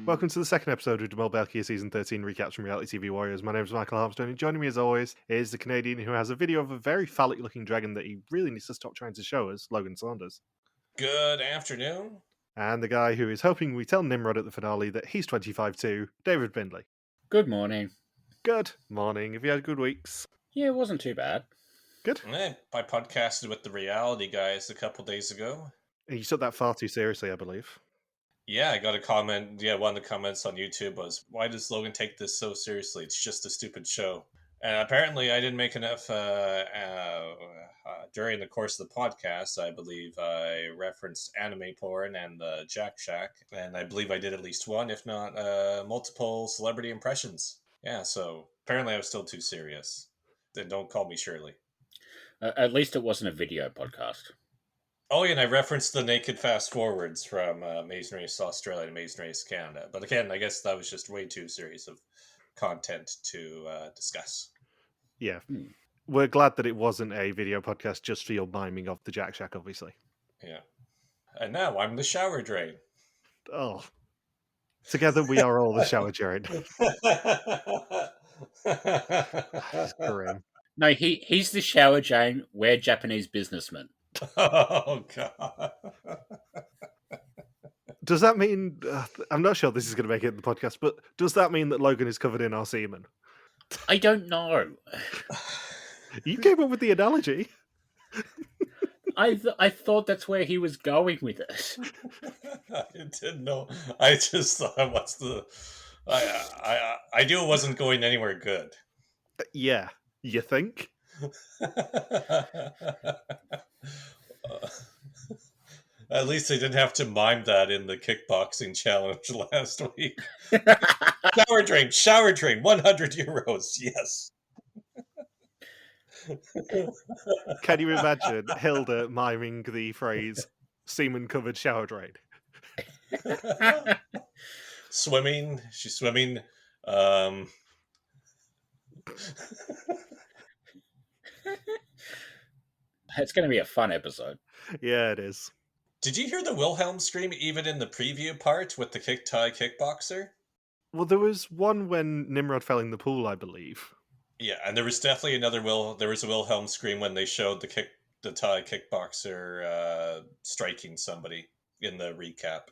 Welcome to the second episode of the Mol België Season 13 recaps from Reality TV Warriors. My name is Michael Harmstone, and joining me as always is the Canadian who has a video of a very phallic-looking dragon that he really needs to stop trying to show us, Logan Saunders. Good afternoon. And the guy who is hoping we tell Nimrod at the finale that he's 25 too, David Bindley. Good morning. Good morning. Have you had good weeks? Yeah, it wasn't too bad. Good. I podcasted with the reality guys a couple days ago. And you took that far too seriously, I believe. Yeah, I got a comment. Yeah, one of the comments on YouTube was, why does Logan take this so seriously? It's just a stupid show. And apparently I didn't make enough during the course of the podcast. I believe I referenced anime porn and the Jack Shack. And I believe I did at least one, if not multiple celebrity impressions. Yeah, so apparently I was still too serious. Then don't call me Shirley. At least it wasn't a video podcast. Oh, yeah, and I referenced the naked fast forwards from Amazing Race Australia and Amazing Race Canada. But again, I guess that was just way too serious of content to discuss. Yeah. We're glad that it wasn't a video podcast just for your miming of the Jack Shack, obviously. Yeah. And now I'm the shower drain. Oh. Together we are all the shower drain. That's grim. No, he's the shower drain. We're Japanese businessmen. Oh, God. Does that mean... I'm not sure this is going to make it in the podcast, but does that mean that Logan is covered in our semen? I don't know. You came up with the analogy. I thought that's where he was going with it. I didn't know. I just thought, what's the... I knew it wasn't going anywhere good. Yeah, you think? At least they didn't have to mime that in the kickboxing challenge last week. Shower drain, 100 euros, yes. Can you imagine Hilde miming the phrase semen-covered shower drain? Swimming, she's swimming. It's going to be a fun episode. Yeah, it is. Did you hear the Wilhelm scream even in the preview part with the Thai kickboxer? Well, there was one when Nimrod fell in the pool, I believe. Yeah, and there was definitely there was a Wilhelm scream when they showed the Thai kickboxer striking somebody in the recap.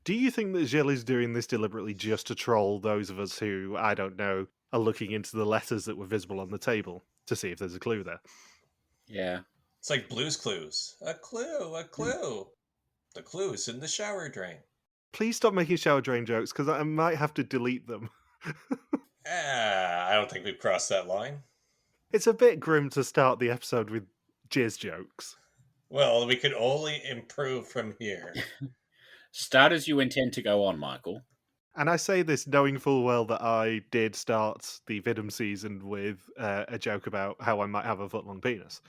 Do you think that Gilles is doing this deliberately just to troll those of us who, I don't know, are looking into the letters that were visible on the table to see if there's a clue there? Yeah. It's like Blue's Clues. A clue, a clue. The clue's in the shower drain. Please stop making shower drain jokes, because I might have to delete them. I don't think we've crossed that line. It's a bit grim to start the episode with jizz jokes. Well, we could only improve from here. Start as you intend to go on, Michael. And I say this knowing full well that I did start the Vidum season with a joke about how I might have a foot-long penis.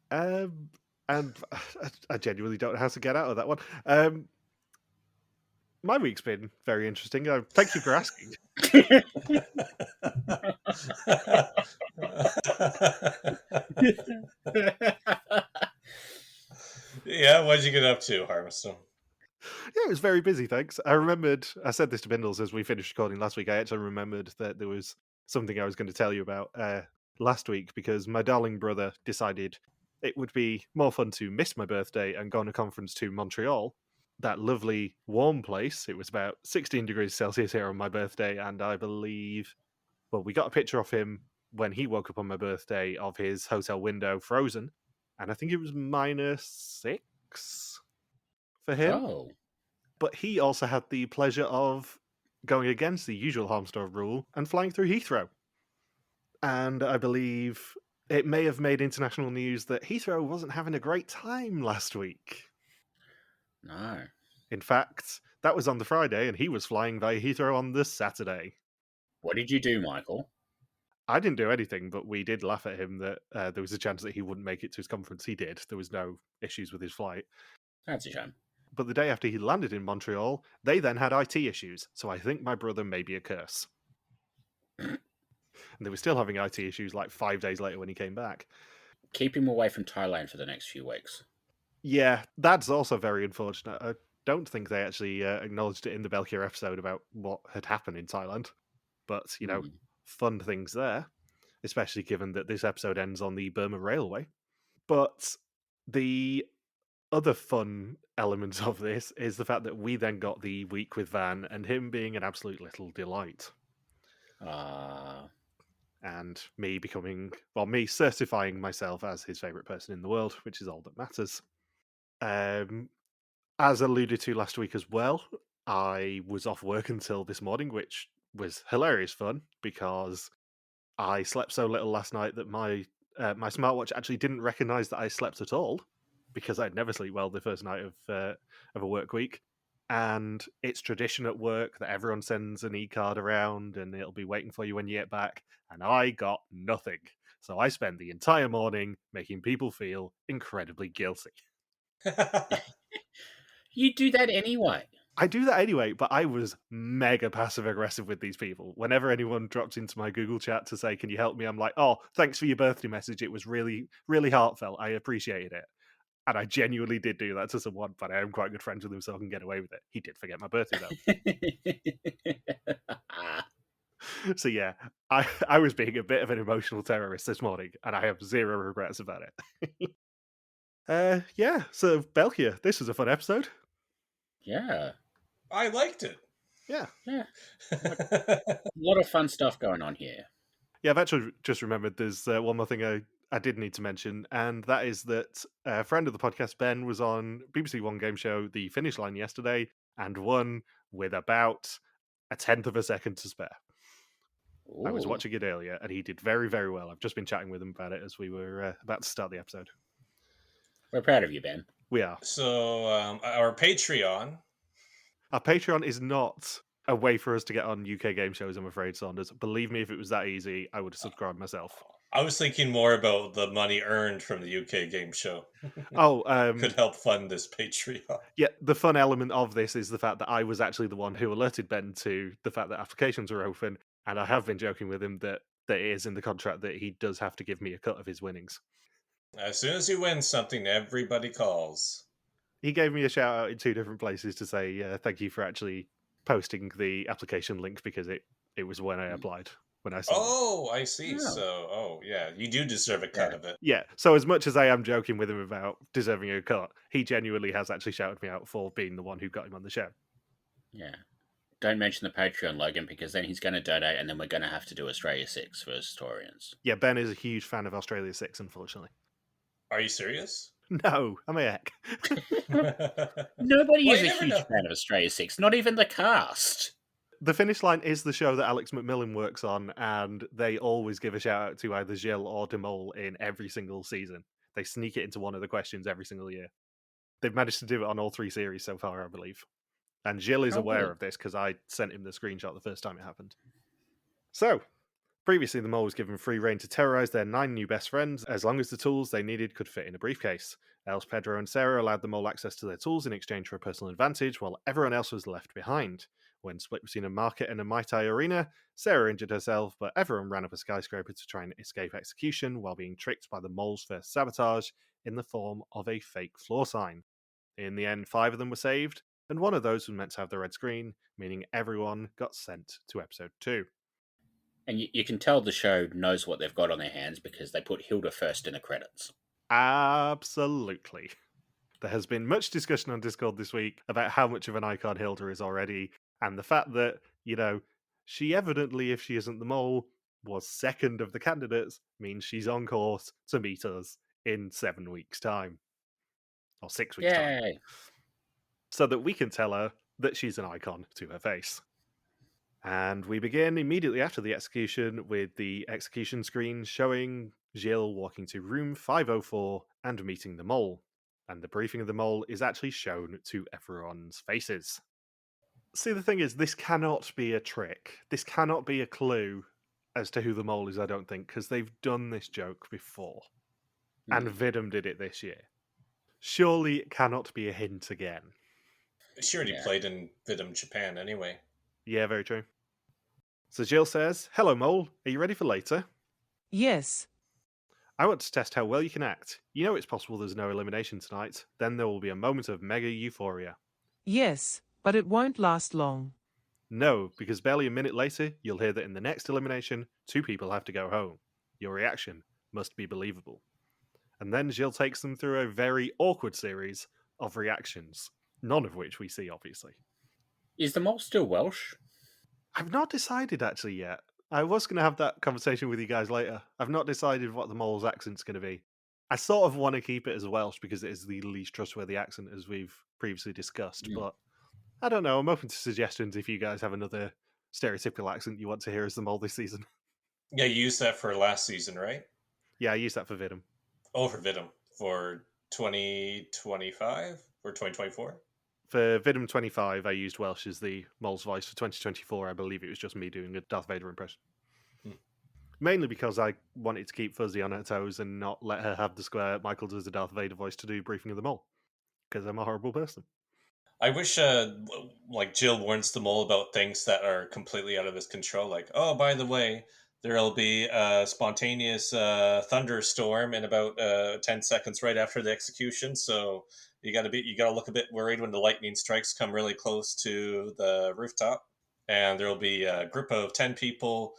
And I genuinely don't know how to get out of that one. My week's been very interesting. Thank you for asking. Yeah, what'd you get up to, Harvester? Yeah, it was very busy, thanks. I said this to Bindles as we finished recording last week, I actually remembered that there was something I was going to tell you about last week, because my darling brother decided it would be more fun to miss my birthday and go on a conference to Montreal, that lovely warm place. It was about 16 degrees Celsius here on my birthday, and I believe, well, we got a picture of him when he woke up on my birthday of his hotel window frozen, and I think it was -6 for him. Oh. But he also had the pleasure of going against the usual Harmstone rule and flying through Heathrow. And I believe it may have made international news that Heathrow wasn't having a great time last week. No. In fact, that was on the Friday, and he was flying via Heathrow on the Saturday. What did you do, Michael? I didn't do anything, but we did laugh at him that there was a chance that he wouldn't make it to his conference. He did. There was no issues with his flight. That's a shame. But the day after he landed in Montreal, they then had IT issues, so I think my brother may be a curse. And they were still having IT issues like 5 days later when he came back. Keep him away from Thailand for the next few weeks. Yeah, that's also very unfortunate. I don't think they actually acknowledged it in the België episode about what had happened in Thailand. But, fun things there, especially given that this episode ends on the Burma Railway. But the other fun element of this is the fact that we then got the week with Van and him being an absolute little delight. And me me certifying myself as his favourite person in the world, which is all that matters. As alluded to last week as well, I was off work until this morning, which was hilarious fun because I slept so little last night that my smartwatch actually didn't recognise that I slept at all because I'd never sleep well the first night of a work week. And it's tradition at work that everyone sends an e-card around and it'll be waiting for you when you get back. And I got nothing. So I spent the entire morning making people feel incredibly guilty. You do that anyway. I do that anyway, but I was mega passive aggressive with these people. Whenever anyone dropped into my Google chat to say, "Can you help me?" I'm like, "Oh, thanks for your birthday message. It was really, really heartfelt. I appreciated it." And I genuinely did do that to someone, but I am quite good friends with him, so I can get away with it. He did forget my birthday, though. So yeah, I was being a bit of an emotional terrorist this morning, and I have zero regrets about it. Yeah, so België, this was a fun episode. Yeah. I liked it. Yeah. A lot of fun stuff going on here. Yeah, I've actually just remembered there's one more thing I did need to mention, and that is that a friend of the podcast, Ben, was on BBC One game show The Finish Line yesterday and won with about a tenth of a second to spare. Ooh. I was watching it earlier, and he did very, very well. I've just been chatting with him about it as we were about to start the episode. We're proud of you, Ben. We are. So our Patreon. Our Patreon is not a way for us to get on UK game shows, I'm afraid, Saunders. Believe me, if it was that easy, I would have subscribed myself. I was thinking more about the money earned from the UK game show. Could help fund this Patreon. Yeah, the fun element of this is the fact that I was actually the one who alerted Ben to the fact that applications were open, and I have been joking with him that it is in the contract that he does have to give me a cut of his winnings. As soon as you win something, everybody calls. He gave me a shout out in 2 different places to say thank you for actually posting the application link because it was when I applied. When I saw Oh, I see. Oh. So, yeah, you do deserve a cut of it. Yeah, so as much as I am joking with him about deserving a cut, he genuinely has actually shouted me out for being the one who got him on the show. Yeah. Don't mention the Patreon, Logan, because then he's going to donate and then we're going to have to do Australia 6 for historians. Yeah, Ben is a huge fan of Australia 6, unfortunately. Are you serious? No, I'm a heck. Nobody is a huge fan of Australia 6, not even the cast. The Finish Line is the show that Alex McMillan works on, and they always give a shout out to either Gilles or de Mol in every single season. They sneak it into one of the questions every single year. They've managed to do it on all 3 series so far, I believe. And Gilles is aware of this because I sent him the screenshot the first time it happened. So, previously the Mole was given free rein to terrorise their 9 new best friends as long as the tools they needed could fit in a briefcase. Else Pedro and Sarah allowed the Mole access to their tools in exchange for a personal advantage, while everyone else was left behind. When split between a market and a Mai Tai arena, Sarah injured herself, but everyone ran up a skyscraper to try and escape execution while being tricked by the Mole's first sabotage in the form of a fake floor sign. In the end, 5 of them were saved, and one of those was meant to have the red screen, meaning everyone got sent to episode 2. And you can tell the show knows what they've got on their hands because they put Hilde first in the credits. Absolutely. There has been much discussion on Discord this week about how much of an icon Hilde is already, and the fact that, she evidently, if she isn't the Mole, was second of the candidates, means she's on course to meet us in 7 weeks' time. Or 6 weeks' time. So that we can tell her that she's an icon to her face. And we begin immediately after the execution with the execution screen showing Gilles walking to room 504 and meeting the Mole. And the briefing of the Mole is actually shown to everyone's faces. See, the thing is, this cannot be a trick. This cannot be a clue as to who the Mole is, I don't think, because they've done this joke before. And Vidum did it this year. Surely it cannot be a hint again. She already played in Vidum Japan anyway. Yeah, very true. So Gilles says, "Hello, Mole. Are you ready for later?" Yes. I want to test how well you can act. You know it's possible there's no elimination tonight. Then there will be a moment of mega euphoria. Yes, but it won't last long. No, because barely a minute later, you'll hear that in the next elimination, 2 people have to go home. Your reaction must be believable. And then Gilles takes them through a very awkward series of reactions, none of which we see, obviously. Is the mole still Welsh? I've not decided actually yet. I was going to have that conversation with you guys later. I've not decided what the mole's accent's going to be. I sort of want to keep it as Welsh because it is the least trustworthy accent, as we've previously discussed, but I don't know. I'm open to suggestions if you guys have another stereotypical accent you want to hear as the mole this season. Yeah, you used that for last season, right? Yeah, I used that for Vidum. Oh, for Vidum for 2025 or 2024. For Vidum 25, I used Welsh as the mole's voice. For 2024, I believe it was just me doing a Darth Vader impression. Mainly because I wanted to keep Fuzzy on her toes and not let her have the square Michael does the Darth Vader voice to do briefing of the mole. Because I'm a horrible person. I wish, like, Jill warns them all about things that are completely out of his control. Like, oh, by the way, there'll be a spontaneous thunderstorm in about 10 seconds right after the execution. So you gotta look a bit worried when the lightning strikes come really close to the rooftop. And there'll be a group of 10 people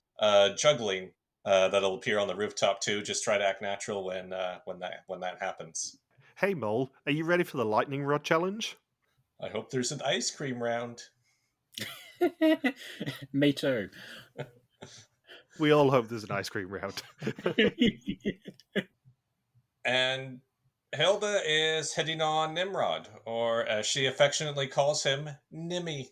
juggling that'll appear on the rooftop too. Just try to act natural when that happens. Hey, Mole, are you ready for the lightning rod challenge? I hope there's an ice cream round. Me too. We all hope there's an ice cream round. And Hilde is hitting on Nimrod, or as she affectionately calls him, Nimmy.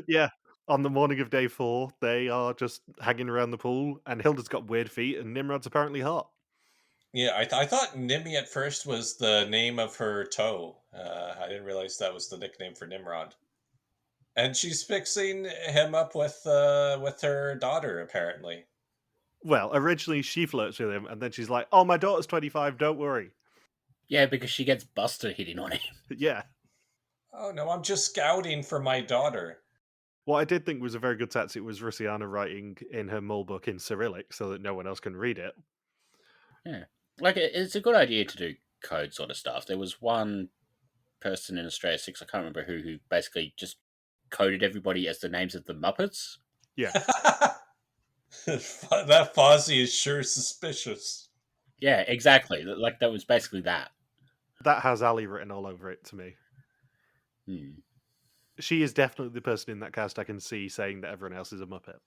Yeah, on the morning of day 4, they are just hanging around the pool, and Hilda's got weird feet, and Nimrod's apparently hot. Yeah, I thought Nimmy at first was the name of her toe. I didn't realize that was the nickname for Nimrod. And she's fixing him up with her daughter, apparently. Well, originally she flirts with him, and then she's like, "Oh, my daughter's 25, don't worry." Yeah, because she gets Buster hitting on him. Yeah. Oh no, I'm just scouting for my daughter. What I did think was a very good tactic was Rusiana writing in her mole book in Cyrillic so that no one else can read it. Yeah. Like, it's a good idea to do code sort of stuff. There was one person in Australia 6, I can't remember who basically just coded everybody as the names of the Muppets. Yeah. That Fozzie is sure suspicious. Yeah, exactly. Like, that was basically that. That has Ali written all over it to me. She is definitely the person in that cast I can see saying that everyone else is a Muppet.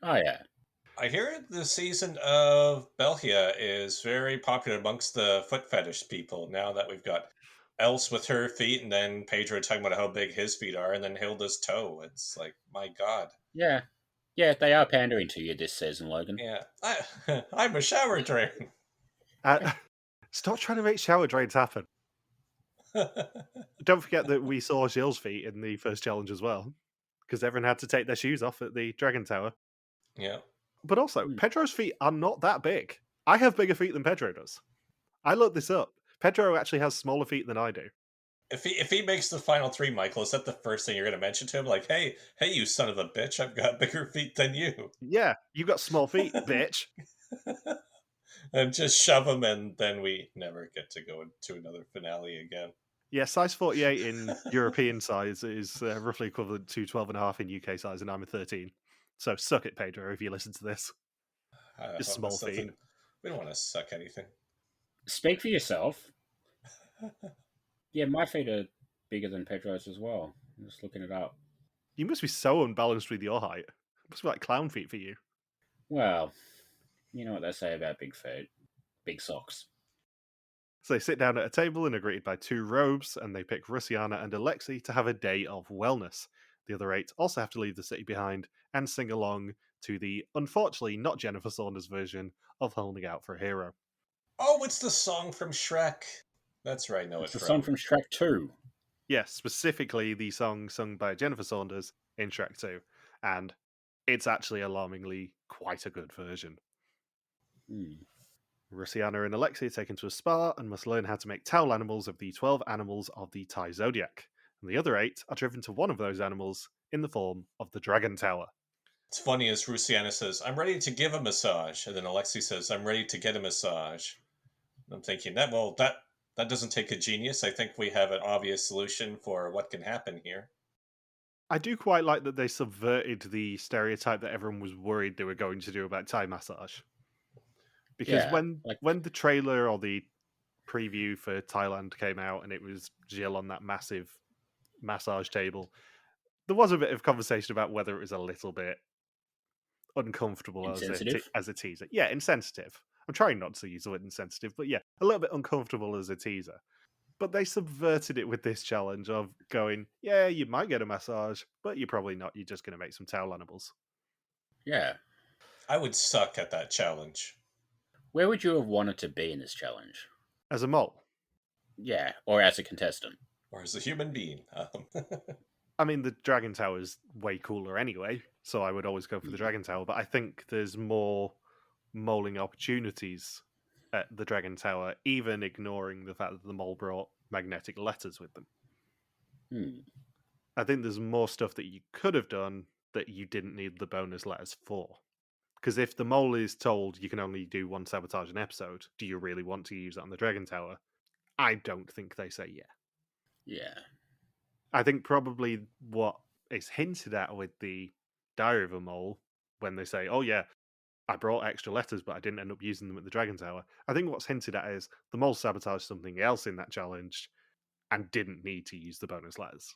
Oh, yeah. I hear the season of Belgia is very popular amongst the foot fetish people now that we've got Else with her feet and then Pedro talking about how big his feet are and then Hilda's toe. It's like, my God. Yeah. Yeah, they are pandering to you this season, Logan. Yeah. I'm a shower drain. Stop trying to make shower drains happen. Don't forget that we saw Gilles' feet in the first challenge as well, because everyone had to take their shoes off at the Dragon Tower. Yeah. But also, Pedro's feet are not that big. I have bigger feet than Pedro does. I looked this up. Pedro actually has smaller feet than I do. If he makes the final 3, Michael, is that the first thing you're going to mention to him? Like, hey, you son of a bitch, I've got bigger feet than you. Yeah, you got small feet, bitch. And just shove him, and then we never get to go into another finale again. Yeah, size 48 in European size is roughly equivalent to 12.5 in UK size, and I'm a 13. So suck it, Pedro, if you listen to this. Just small feet. We don't want to suck anything. Speak for yourself. Yeah, my feet are bigger than Pedro's as well. I'm just looking it up. You must be so unbalanced with your height. It must be like clown feet for you. Well, you know what they say about big feet. Big socks. So they sit down at a table and are greeted by 2 robes, and they pick Rusiana and Alexei to have a day of wellness. The other 8 also have to leave the city behind and sing along to the, unfortunately not Jennifer Saunders version of Holding Out for a Hero. Oh, it's the song from Shrek. That's right, It's the song from Shrek 2. Yes, specifically the song sung by Jennifer Saunders in Shrek 2. And it's actually alarmingly quite a good version. Rusiana and Alexei are taken to a spa and must learn how to make towel animals of the 12 animals of the Thai zodiac. And the other 8 are driven to one of those animals in the form of the Dragon Tower. It's funny as Rusiana says, I'm ready to give a massage. And then Alexi says, I'm ready to get a massage. And I'm thinking, that doesn't take a genius. I think we have an obvious solution for what can happen here. I do quite like that they subverted the stereotype that everyone was worried they were going to do about Thai massage. Because Yeah, when the trailer or the preview for Thailand came out and it was Gilles on that massive massage table, there was a bit of conversation about whether it was a little bit uncomfortable insensitive. as a teaser. Yeah, insensitive. I'm trying not to use the word insensitive, but yeah, a little bit uncomfortable as a teaser. But they subverted it with this challenge of going, yeah, you might get a massage, but you're probably not. You're just going to make some towel animals. Yeah. I would suck at that challenge. Where would you have wanted to be in this challenge? As a mole. Yeah, or as a contestant. Or as a human being. I mean, the Dragon Tower is way cooler anyway, so I would always go for the Dragon Tower, but I think there's more moling opportunities at the Dragon Tower, even ignoring the fact that the mole brought magnetic letters with them. I think there's more stuff that you could have done that you didn't need the bonus letters for. Because if the mole is told you can only do one sabotage an episode, do you really want to use it on the Dragon Tower? I don't think they say yeah. Yeah. I think probably what is hinted at with the Diary of a Mole, when they say, oh yeah, I brought extra letters, but I didn't end up using them at the Dragon Tower. I think what's hinted at is the mole sabotaged something else in that challenge and didn't need to use the bonus letters.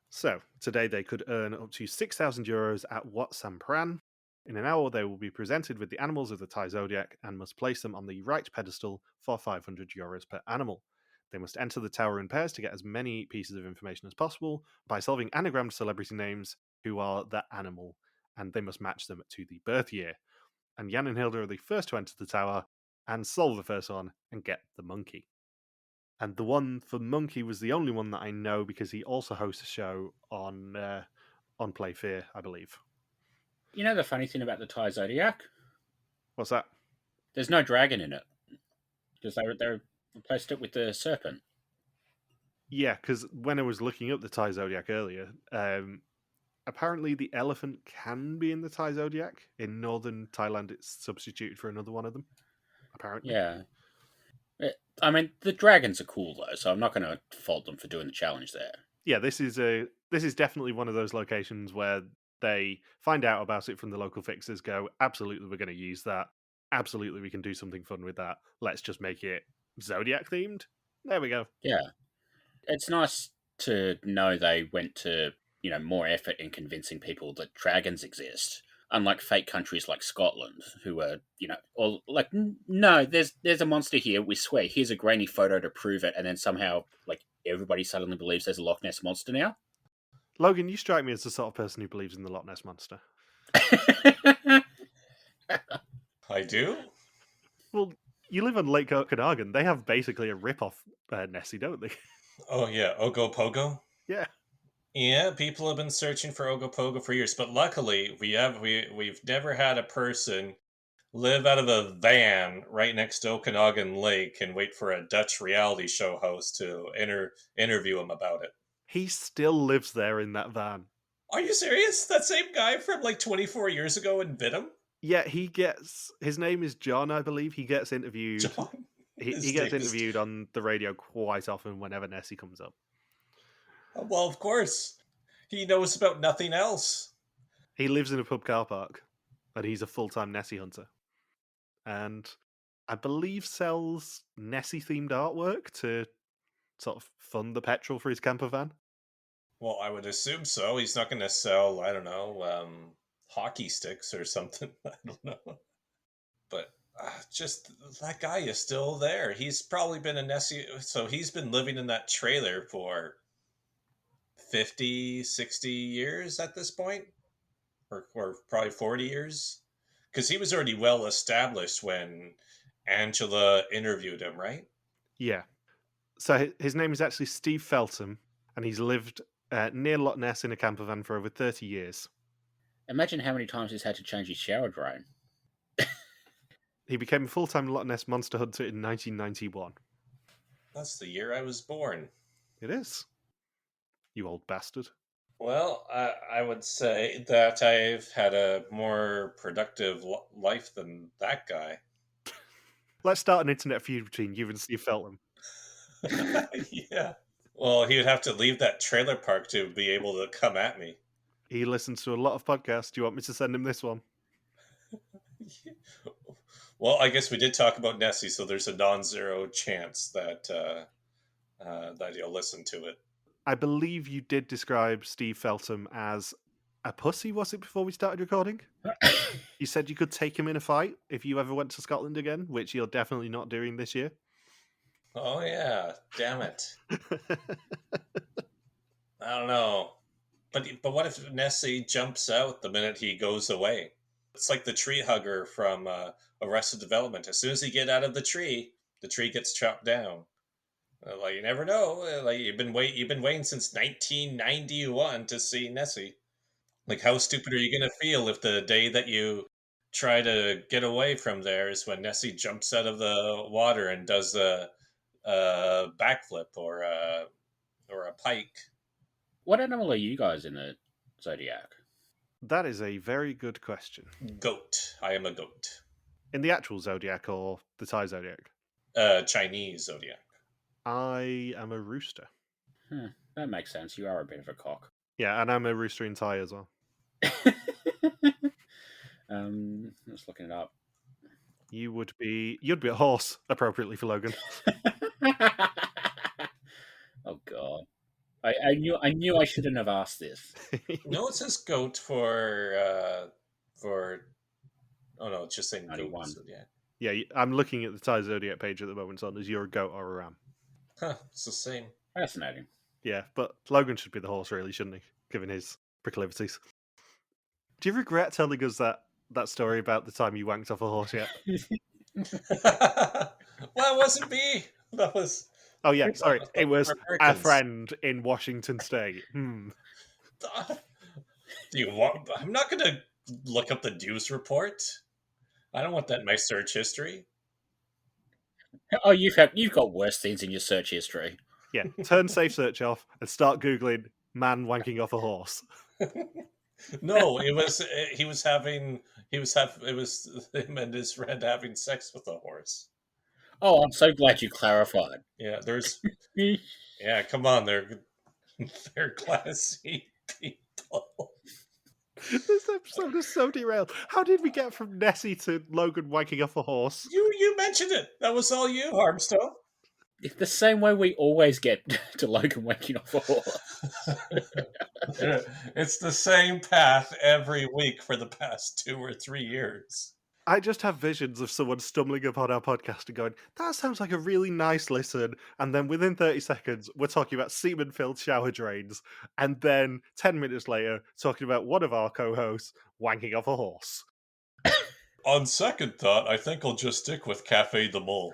So, today they could earn up to €6,000 at Wat Sampran. In an hour, they will be presented with the animals of the Thai zodiac and must place them on the right pedestal for €500 per animal. They must enter the tower in pairs to get as many pieces of information as possible by solving anagrammed celebrity names who are the animal, and they must match them to the birth year. And Jan and Hilde are the first to enter the tower and solve the first one and get the monkey. And the one for monkey was the only one that I know because he also hosts a show on Play Fear, I believe. You know the funny thing about the Thai zodiac? What's that? There's no dragon in it because they replaced it with the serpent. Yeah, because when I was looking up the Thai zodiac earlier, apparently the elephant can be in the Thai zodiac. In northern Thailand, it's substituted for another one of them. Apparently, yeah. I mean, the dragons are cool though, so I'm not going to fault them for doing the challenge there. Yeah, this is definitely one of those locations where they find out about it from the local fixers. Go, absolutely, we're going to use that. Absolutely, we can do something fun with that. Let's just make it zodiac themed. There we go. Yeah, it's nice to know they went to more effort in convincing people that dragons exist. Unlike fake countries like Scotland, who are, or like, no, there's a monster here, we swear, here's a grainy photo to prove it, and then somehow, like, everybody suddenly believes there's a Loch Ness Monster now. Logan, you strike me as the sort of person who believes in the Loch Ness Monster. I do? Well, you live on Lake Okanagan. They have basically a rip-off Nessie, don't they? Oh, yeah, Ogopogo? Yeah. Yeah, people have been searching for Ogopogo for years, but luckily we've never had a person live out of a van right next to Okanagan Lake and wait for a Dutch reality show host to interview him about it. He still lives there in that van. Are you serious? That same guy from like 24 years ago in Bidham? Yeah, his name is John, I believe. He gets interviewed. John? He gets interviewed on the radio quite often whenever Nessie comes up. Well, of course. He knows about nothing else. He lives in a pub car park, and he's a full-time Nessie hunter. And I believe sells Nessie-themed artwork to sort of fund the petrol for his camper van. Well, I would assume so. He's not going to sell, I don't know, hockey sticks or something. I don't know. But just that guy is still there. He's probably been a Nessie. So he's been living in that trailer for 50, 60 years at this point, or probably 40 years, because he was already well established when Angela interviewed him, right? Yeah. So his name is actually Steve Feltham, and he's lived near Loch Ness in a camper van for over 30 years. Imagine how many times he's had to change his shower drain. He became a full-time Loch Ness monster hunter in 1991. That's the year I was born. It is. You old bastard. Well, I would say that I've had a more productive life than that guy. Let's start an internet feud between you and Steve Feltham. Yeah. Well, he would have to leave that trailer park to be able to come at me. He listens to a lot of podcasts. Do you want me to send him this one? Well, I guess we did talk about Nessie, so there's a non-zero chance that that you'll listen to it. I believe you did describe Steve Feltham as a pussy, was it, before we started recording? You said you could take him in a fight if you ever went to Scotland again, which you're definitely not doing this year. Oh yeah, damn it! I don't know, but what if Nessie jumps out the minute he goes away? It's like the tree hugger from Arrested Development. As soon as he get out of the tree gets chopped down. Like you never know. Like you've been waiting since 1991 to see Nessie. Like how stupid are you gonna feel if the day that you try to get away from there is when Nessie jumps out of the water and does a backflip or a pike? What animal are you guys in the zodiac? That is a very good question. Goat. I am a goat. In the actual zodiac or the Thai zodiac? Chinese zodiac. I am a rooster. That makes sense. You are a bit of a cock. Yeah, and I'm a rooster in Thai as well. Just looking it up. You'd be a horse, appropriately for Logan. Oh god. I knew I shouldn't have asked this. No, it says goat for oh no, it's just saying 91. goat zodiac. Yeah, I'm looking at the Thai zodiac page at the moment, so is you're a goat or a ram. Huh, it's the same. Fascinating. Yeah, but Logan should be the horse, really, shouldn't he? Given his proclivities. Do you regret telling us that story about the time you wanked off a horse yet? Well, it wasn't me. That was. Oh yeah, sorry. It was a Americans. friend in Washington State. Do you want? I'm not going to look up the news report. I don't want that in my search history. Oh, you've got worse things in your search history. Yeah, turn safe search off and start googling man wanking off a horse. No, it was it was him and his friend having sex with a horse. Oh, I'm so glad you clarified. Yeah, yeah, come on, they're classy people. This episode is so derailed. How did we get from Nessie to Logan wanking off a horse? You mentioned it. That was all you, Harmstone. It's the same way we always get to Logan waking off a horse. It's the same path every week for the past 2 or 3 years. I just have visions of someone stumbling upon our podcast and going, that sounds like a really nice listen. And then within 30 seconds, we're talking about semen-filled shower drains. And then 10 minutes later, talking about one of our co-hosts wanking off a horse. On second thought, I think I'll just stick with Cafe de Mol.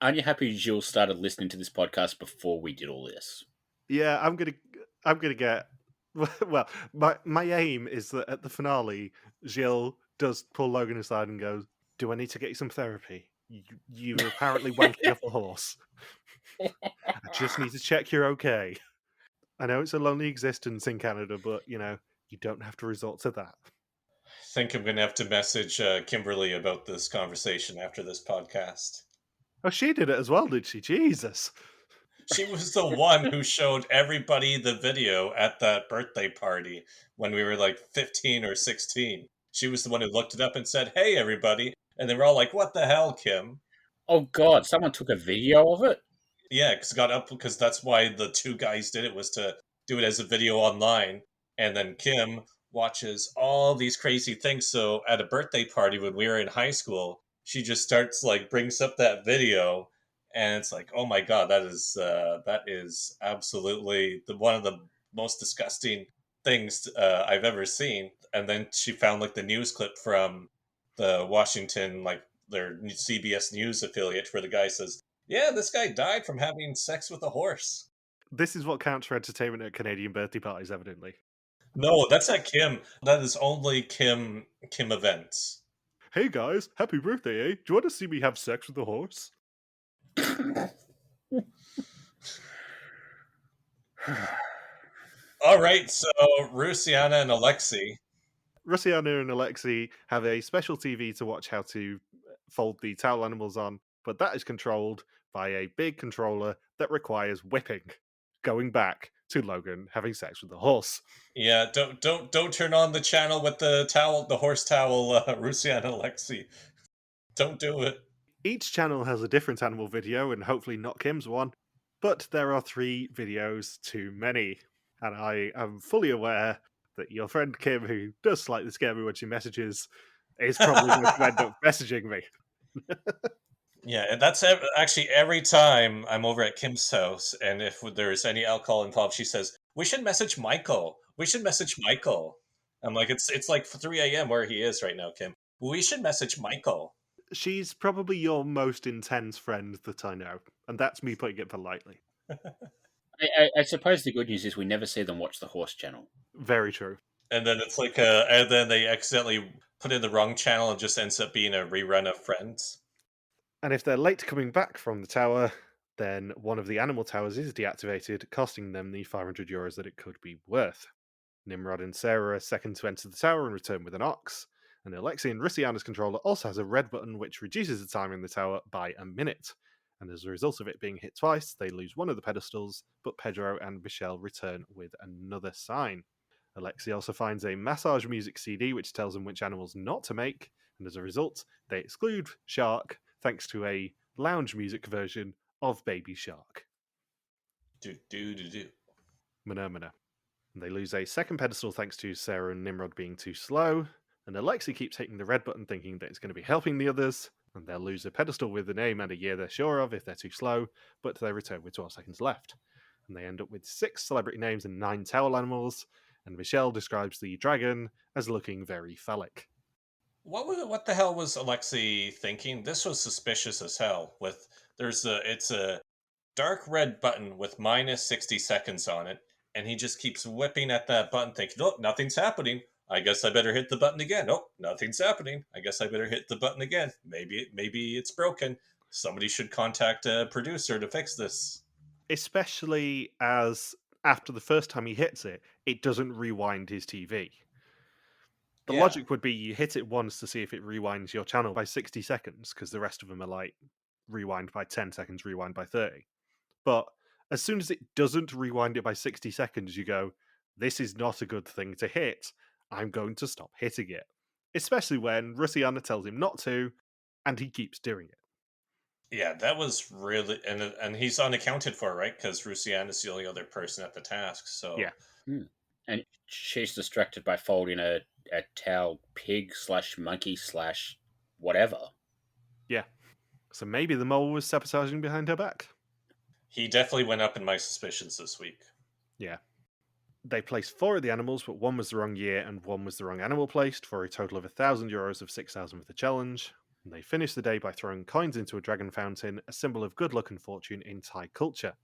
Aren't you happy Gilles started listening to this podcast before we did all this? Yeah, I'm gonna get. Well, my aim is that at the finale, Gilles does pull Logan aside and goes, "Do I need to get you some therapy? You're apparently wanking off a horse. I just need to check you're okay. I know it's a lonely existence in Canada, but you don't have to resort to that." I think I'm going to have to message Kimberly about this conversation after this podcast. Oh, she did it as well, did she? Jesus. She was the one who showed everybody the video at that birthday party when we were like 15 or 16. She was the one who looked it up and said, "Hey, everybody." And they were all like, "What the hell, Kim?" Oh, God, someone took a video of it? Yeah, because that's why the two guys did it, was to do it as a video online. And then Kim watches all these crazy things. So at a birthday party when we were in high school, she just starts brings up that video. And it's like, oh my god, that is absolutely one of the most disgusting things I've ever seen. And then she found the news clip from the Washington, their CBS News affiliate, where the guy says, "Yeah, this guy died from having sex with a horse." This is what counts for entertainment at Canadian birthday parties, evidently. No, that's not Kim. That is only Kim events. Hey guys, happy birthday, eh? Do you want to see me have sex with a horse? All right, so Rusiana and Alexei. Rusiana and Alexei have a special TV to watch how to fold the towel animals on, but that is controlled by a big controller that requires whipping, going back to Logan having sex with the horse. Yeah, don't turn on the channel with the towel, the horse towel, Rusiana and Alexei. Don't do it. Each channel has a different animal video, and hopefully not Kim's one, but there are 3 videos too many. And I am fully aware that your friend Kim, who does slightly scare me when she messages, is probably going to end up messaging me. Yeah, and that's actually every time I'm over at Kim's house, and if there's any alcohol involved, she says, "We should message Michael. We should message Michael." I'm like, it's like 3 a.m. where he is right now, Kim. We should message Michael. She's probably your most intense friend that I know, and that's me putting it politely. I suppose the good news is we never see them watch the horse channel. Very true. And then it's like, and then they accidentally put in the wrong channel and just ends up being a rerun of Friends. And if they're late coming back from the tower, then one of the animal towers is deactivated, costing them the 500 euros that it could be worth. Nimrod and Sarah are second to enter the tower and return with an ox, and Alexei and Rusiana's controller also has a red button which reduces the time in the tower by a minute. And as a result of it being hit twice, they lose one of the pedestals, but Pedro and Michelle return with another sign. Alexei also finds a massage music CD which tells them which animals not to make, and as a result, they exclude Shark thanks to a lounge music version of Baby Shark. Do do do do. Mana. And they lose a second pedestal thanks to Sarah and Nimrod being too slow, and Alexei keeps hitting the red button thinking that it's going to be helping the others, and they'll lose a pedestal with a name and a year they're sure of if they're too slow, but they return with 12 seconds left. And they end up with 6 celebrity names and 9 towel animals, and Michelle describes the dragon as looking very phallic. What the hell was Alexei thinking? This was suspicious as hell. It's a dark red button with minus 60 seconds on it, and he just keeps whipping at that button thinking, "Oh, nothing's happening. I guess I better hit the button again. Oh, nothing's happening. I guess I better hit the button again. Maybe it's broken. Somebody should contact a producer to fix this." Especially as after the first time he hits it, it doesn't rewind his TV. The Yeah. logic would be you hit it once to see if it rewinds your channel by 60 seconds, because the rest of them are like rewind by 10 seconds, rewind by 30. But as soon as it doesn't rewind it by 60 seconds, you go, this is not a good thing to hit. I'm going to stop hitting it. Especially when Rusiana tells him not to, and he keeps doing it. Yeah, that was really, and he's unaccounted for, right? Because Rusiana is the only other person at the task. So Yeah. And she's distracted by folding a towel pig / monkey / whatever. Yeah. So maybe the mole was sabotaging behind her back. he definitely went up in my suspicions this week. Yeah. They placed 4 of the animals, but 1 was the wrong year and 1 was the wrong animal placed, for a total of 1,000 euros of 6,000 with the challenge. And they finished the day by throwing coins into a dragon fountain, a symbol of good luck and fortune in Thai culture.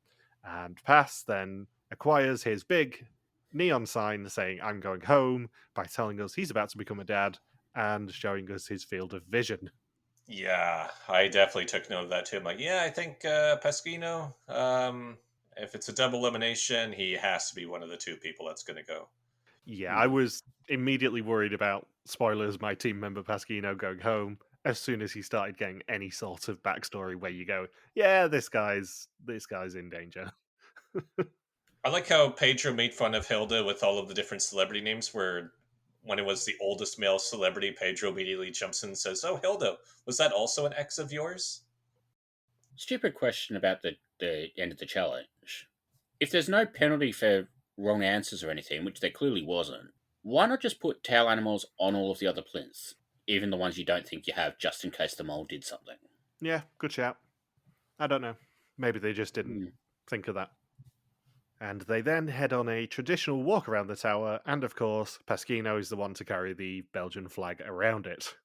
And Pass then acquires his big neon sign saying, "I'm going home," by telling us he's about to become a dad and showing us his field of vision. Yeah, I definitely took note of that too. I'm like, yeah, I think Pasquino, if it's a double elimination, he has to be one of the 2 people that's going to go. Yeah, I was immediately worried about, spoilers, my team member Pasquino going home as soon as he started getting any sort of backstory where you go, yeah, this guy's in danger. I like how Pedro made fun of Hilde with all of the different celebrity names, where when it was the oldest male celebrity, Pedro immediately jumps in and says, "Oh, Hilde, was that also an ex of yours?" Stupid question about the end of the challenge. If there's no penalty for wrong answers or anything, which there clearly wasn't, why not just put tail animals on all of the other plinths? Even the ones you don't think you have, just in case the mole did something. Yeah, good shout. I don't know. Maybe they just didn't think of that. And they then head on a traditional walk around the tower, and of course, Pasquino is the one to carry the Belgian flag around it.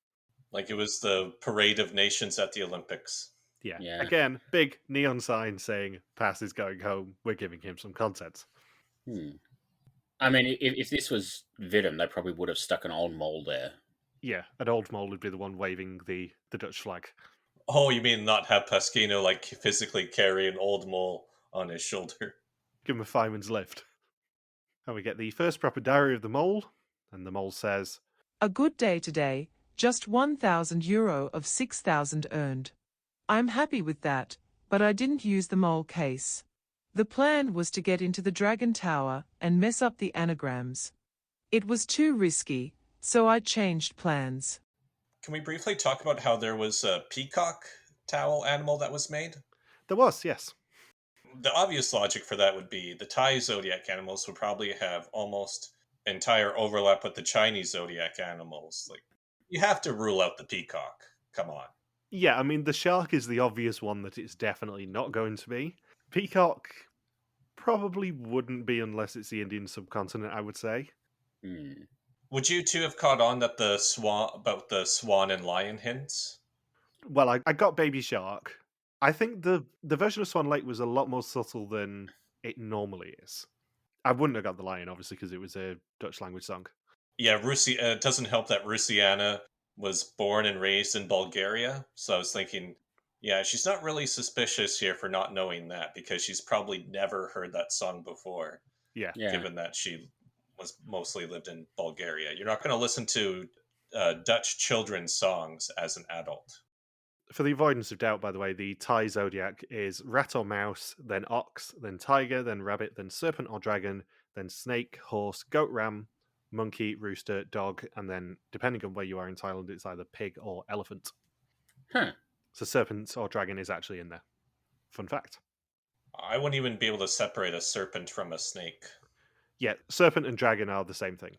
Like it was the parade of nations at the Olympics. Yeah. Again, big neon sign saying Pass is going home. We're giving him some content. I mean, if this was Vidum, they probably would have stuck an old mole there. Yeah, an old mole would be the one waving the Dutch flag. Oh, you mean not have Pasquino like physically carry an old mole on his shoulder? Give him a fireman's lift. And we get the first proper diary of the mole, and the mole says, A good day today, just €1,000 of 6,000 earned. I'm happy with that, but I didn't use the mole case. The plan was to get into the Dragon Tower and mess up the anagrams. It was too risky, so I changed plans. Can we briefly talk about how there was a peacock towel animal that was made? there was, yes. The obvious logic for that would be the Thai zodiac animals would probably have almost entire overlap with the Chinese zodiac animals. Like, you have to rule out the peacock. Come on. Yeah, I mean, the shark is the obvious one that it's definitely not going to be. Peacock probably wouldn't be unless it's the Indian subcontinent, I would say. Hmm. Would you two have caught on that the swan and lion hints? Well, I got Baby Shark. I think the version of Swan Lake was a lot more subtle than it normally is. I wouldn't have got the lion, obviously, because it was a Dutch language song. Yeah, it doesn't help that Rusiana was born and raised in Bulgaria. So I was thinking, yeah, she's not really suspicious here for not knowing that because she's probably never heard that song before, Yeah. given that she was mostly lived in Bulgaria. You're not going to listen to Dutch children's songs as an adult. For the avoidance of doubt, by the way, the Thai zodiac is rat or mouse, then ox, then tiger, then rabbit, then serpent or dragon, then snake, horse, goat, ram, monkey, rooster, dog, and then, depending on where you are in Thailand, it's either pig or elephant. Huh. So serpent or dragon is actually in there. Fun fact. I wouldn't even be able to separate a serpent from a snake. Yeah, serpent and dragon are the same thing,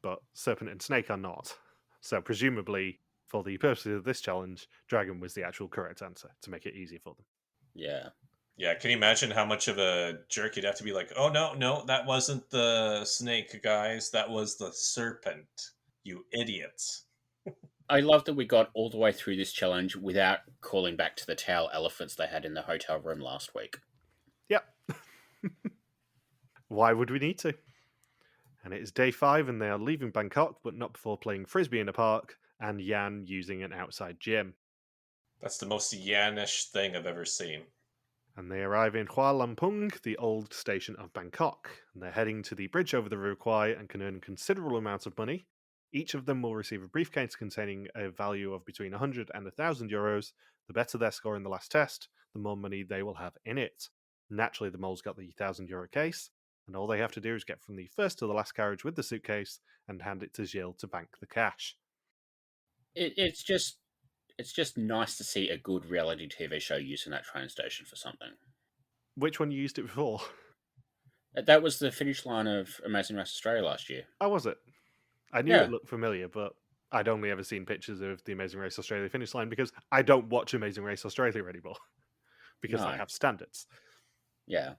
but serpent and snake are not. So presumably, for the purposes of this challenge, dragon was the actual correct answer to make it easier for them. Yeah. Yeah, can you imagine how much of a jerk you'd have to be like, oh, no, that wasn't the snake, guys. That was the serpent. You idiots. I love that we got all the way through this challenge without calling back to the towel elephants they had in the hotel room last week. Yep. Why would we need to? And it is day 5 and they are leaving Bangkok, but not before playing frisbee in a park and Yan using an outside gym. That's the most Yanish thing I've ever seen. And they arrive in Hua Lamphong, the old station of Bangkok. And they're heading to the bridge over the Ru Kwai and can earn a considerable amount of money. Each of them will receive a briefcase containing a value of between 100 and 1,000 euros. The better their score in the last test, the more money they will have in it. Naturally, the mole's got the 1,000 euro case, and all they have to do is get from the first to the last carriage with the suitcase and hand it to Gilles to bank the cash. It's just nice to see a good reality TV show using that train station for something. Which one you used it before? That was the finish line of Amazing Race Australia last year. Oh, was it? I knew Yeah. it looked familiar, but I'd only ever seen pictures of the Amazing Race Australia finish line because I don't watch Amazing Race Australia anymore because I No. have standards. Yeah.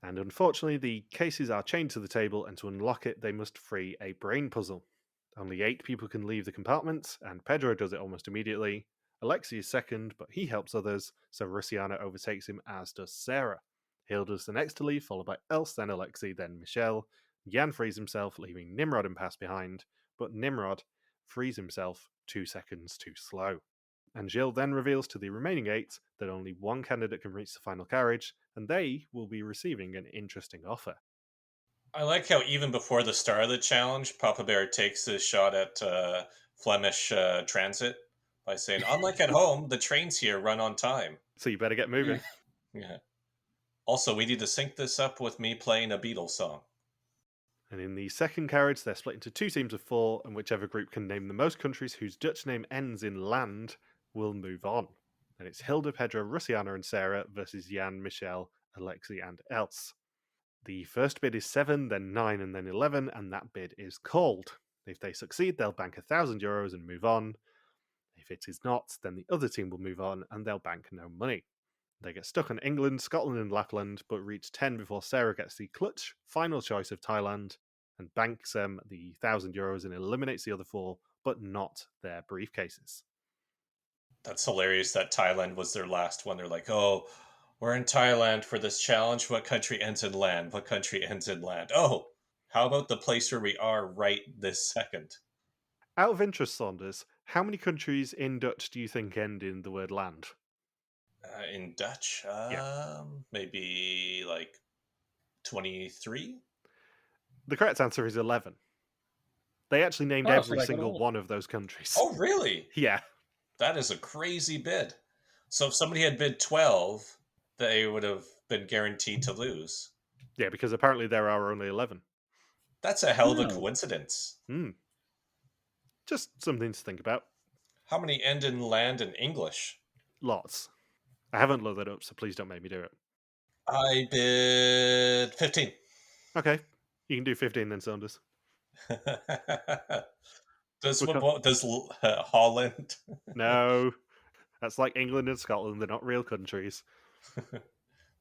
And unfortunately, the cases are chained to the table, and to unlock it, they must free a brain puzzle. Only 8 people can leave the compartment, and Pedro does it almost immediately. Alexi is second, but he helps others, so Rusiana overtakes him, as does Sarah. Hilde's the next to leave, followed by Else, then Alexi, then Michelle. Jan frees himself, leaving Nimrod and Pass behind, but Nimrod frees himself 2 seconds too slow. And Gilles then reveals to the remaining 8 that only one candidate can reach the final carriage, and they will be receiving an interesting offer. I like how even before the start of the challenge, Papa Bear takes his shot at Flemish transit by saying, unlike at home, the trains here run on time. So you better get moving. Yeah. Also, we need to sync this up with me playing a Beatles song. And in the second carriage, they're split into 2 teams of 4, and whichever group can name the most countries whose Dutch name ends in land will move on. And it's Hilde, Pedro, Rusiana, and Sarah versus Jan, Michelle, Alexi, and Else. The first bid is 7, then 9, and then 11, and that bid is called. If they succeed, they'll bank 1,000 euros and move on. If it is not, then the other team will move on and they'll bank no money. They get stuck on England, Scotland, and Lapland, but reach 10 before Sarah gets the clutch final choice of Thailand and banks them the 1,000 euros and eliminates the other 4, but not their briefcases. That's hilarious that Thailand was their last one. They're like, oh, we're in Thailand for this challenge. What country ends in land? What country ends in land? Oh, how about the place where we are right this second? Out of interest, Saunders, how many countries in Dutch do you think end in the word land? In Dutch? Maybe like 23? The correct answer is 11. They actually named Oh, so every they got single all. one of those countries. Oh, really? Yeah. That is a crazy bid. So if somebody had bid 12, they would have been guaranteed to lose. Yeah, because apparently there are only 11. That's a hell of a Oh. coincidence. Just something to think about. How many end in land in English? Lots. I haven't looked that up, so please don't make me do it. I bid 15. Okay. You can do 15 then, Saunders. Does We're co- Holland? No. That's like England and Scotland. They're not real countries.